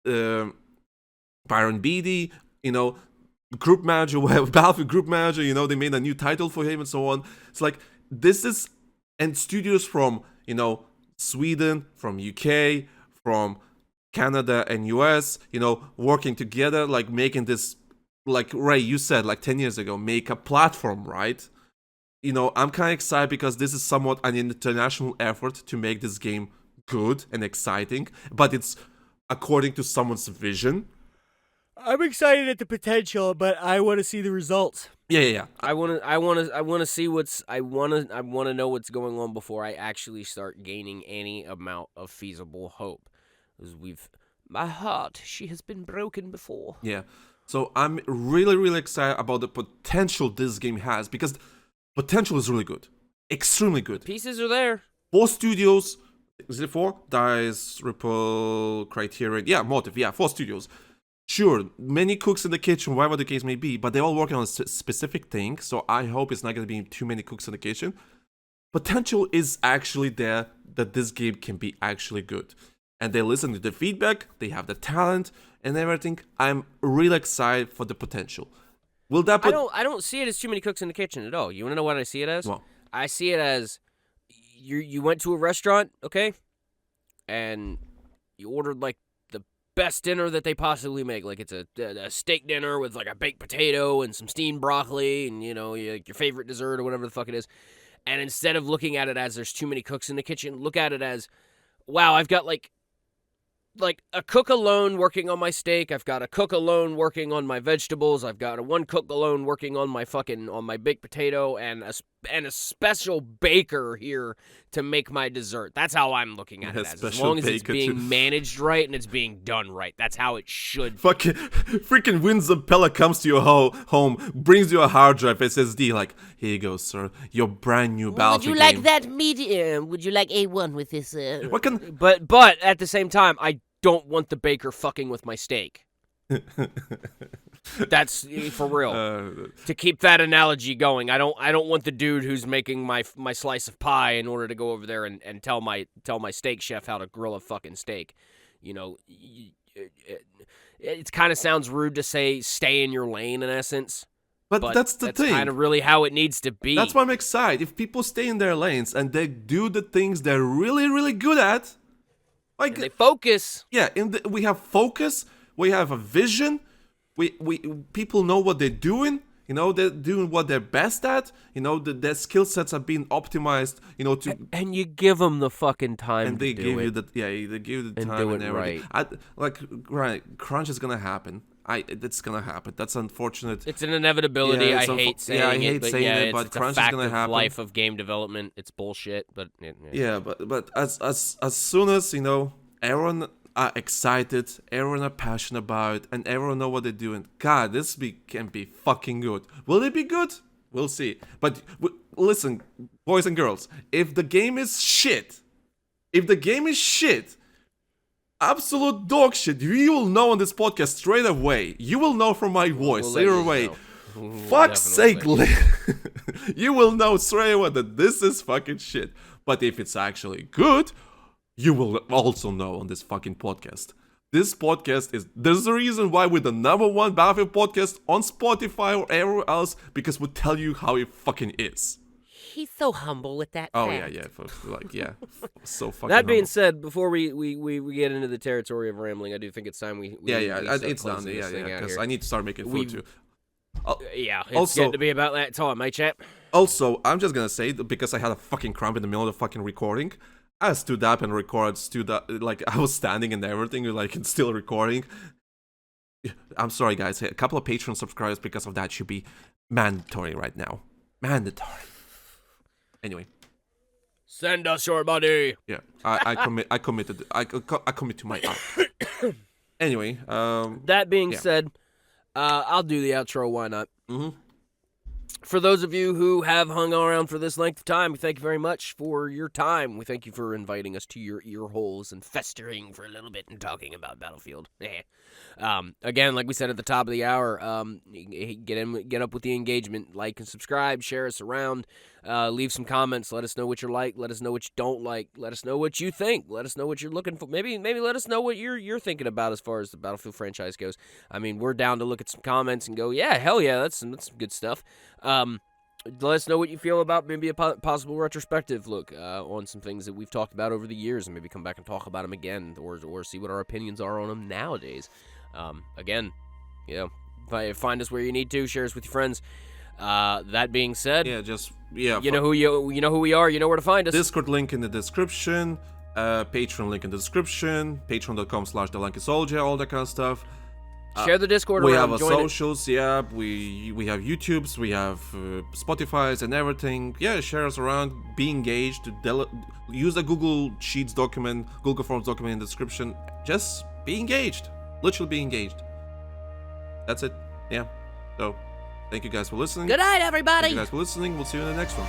Byron Beatty, group manager, Battlefield group manager, they made a new title for him and so on. It's like, this is, and studios from, Sweden, from UK, from Canada and US, working together, like making this, like Ray, you said, like 10 years ago, make a platform, right? I'm kind of excited because this is somewhat an international effort to make this game good and exciting, but it's according to someone's vision. I'm excited at the potential, but I want to see the results. Yeah. I want to see I want to know what's going on before I actually start gaining any amount of feasible hope. Because my heart, she has been broken before. Yeah. So I'm really, really excited about the potential this game has, because potential is really good. Extremely good. The pieces are there. 4 studios. Is it 4? DICE, Ripple, Criterion. Yeah, Motive. Yeah, 4 studios. Sure, many cooks in the kitchen, whatever the case may be, but they're all working on a specific thing, so I hope it's not going to be too many cooks in the kitchen. Potential is actually there that this game can be actually good. And they listen to the feedback, they have the talent and everything. I'm really excited for the potential. Will that I don't see it as too many cooks in the kitchen at all. You want to know what I see it as? Well, I see it as you went to a restaurant, okay? And you ordered like best dinner that they possibly make. Like, it's a steak dinner with like a baked potato and some steamed broccoli and, your favorite dessert or whatever the fuck it is. And instead of looking at it as there's too many cooks in the kitchen, look at it as, wow, I've got like a cook alone working on my steak. I've got a cook alone working on my vegetables. I've got one cook alone working on my baked potato and a special baker here to make my dessert. That's how I'm looking at it as long as it's being managed right and it's being done right. That's how it should be. Freaking Winston Pella comes to your home, brings you a hard drive SSD, like, here you go, sir, your brand new Battlefield game. Would you like that medium? Would you like A1 with this? What can... But at the same time, I don't want the baker fucking with my steak. That's for real. To keep that analogy going, I don't want the dude who's making my slice of pie in order to go over there and tell my steak chef how to grill a fucking steak. It kind of sounds rude to say stay in your lane in essence. But that's the thing. That's kind of really how it needs to be. That's why I'm excited. If people stay in their lanes and they do the things they're really, really good at, like, and they focus. Yeah, we have focus. We have a vision. We people know what they're doing. They're doing what they're best at. Their skill sets are being optimized. And you give them the fucking time. And they to give do you it. they give you the and time do and it everything. Right. Crunch is gonna happen. It's gonna happen. That's unfortunate. It's an inevitability. Yeah, I hate saying it, but crunch it's a fact is gonna of happen. life of game development. It's bullshit, but Yeah, but as soon as everyone are excited, everyone are passionate about it, and everyone know what they're doing. God, this can be fucking good. Will it be good? We'll see. But listen, boys and girls, if the game is shit, absolute dog shit, you will know on this podcast straight away. You will know from my voice straight away. Fuck's sake, you will know straight away that this is fucking shit. But if it's actually good, you will also know on this fucking podcast. This podcast there's a reason why we're the #1 Battlefield podcast on Spotify or everywhere else, because we tell you how it fucking is. He's so humble with that. Oh, fact. yeah. So fucking That being humble. said, before we get into the territory of rambling, I do think it's time we start it's done. closing this thing out Because here. I need to start making food too. Yeah, it's Also- getting to be about that time, my chap. Also, I'm just gonna say that because I had a fucking cramp in the middle of the fucking recording, I stood up and like I was standing and everything, like it's still recording. I'm sorry, guys. A couple of Patreon subscribers because of that should be mandatory right now. Mandatory. Anyway. Send us your money. Yeah, I commit to my art. Anyway, That being yeah. said, I'll do the outro. Why not? Mhm. For those of you who have hung around for this length of time, we thank you very much for your time. We thank you for inviting us to your ear holes and festering for a little bit and talking about Battlefield. Again, like we said at the top of the hour, get up with the engagement, like and subscribe, share us around, leave some comments, let us know what you like, let us know what you don't like, let us know what you think, let us know what you're looking for. Maybe let us know what you're thinking about as far as the Battlefield franchise goes. I mean, we're down to look at some comments and go, yeah, hell yeah, that's some good stuff. Let us know what you feel about maybe a possible retrospective look on some things that we've talked about over the years, and maybe come back and talk about them again, or see what our opinions are on them nowadays. Again, find us where you need to, share us with your friends. That being said, yeah, you know who we are, you know where to find us. Discord link in the description, Patreon link in the description, patreon.com/TheLankySoldier, all that kind of stuff. Share the Discord We around. have Join socials, yeah. We have YouTubes, we have Spotify's and everything. Yeah, share us around. Be engaged. Use the Google Sheets document, Google Forms document in the description. Just be engaged. Literally be engaged. That's it. Yeah. So, thank you guys for listening. Good night, everybody. Thank you guys for listening. We'll see you in the next one.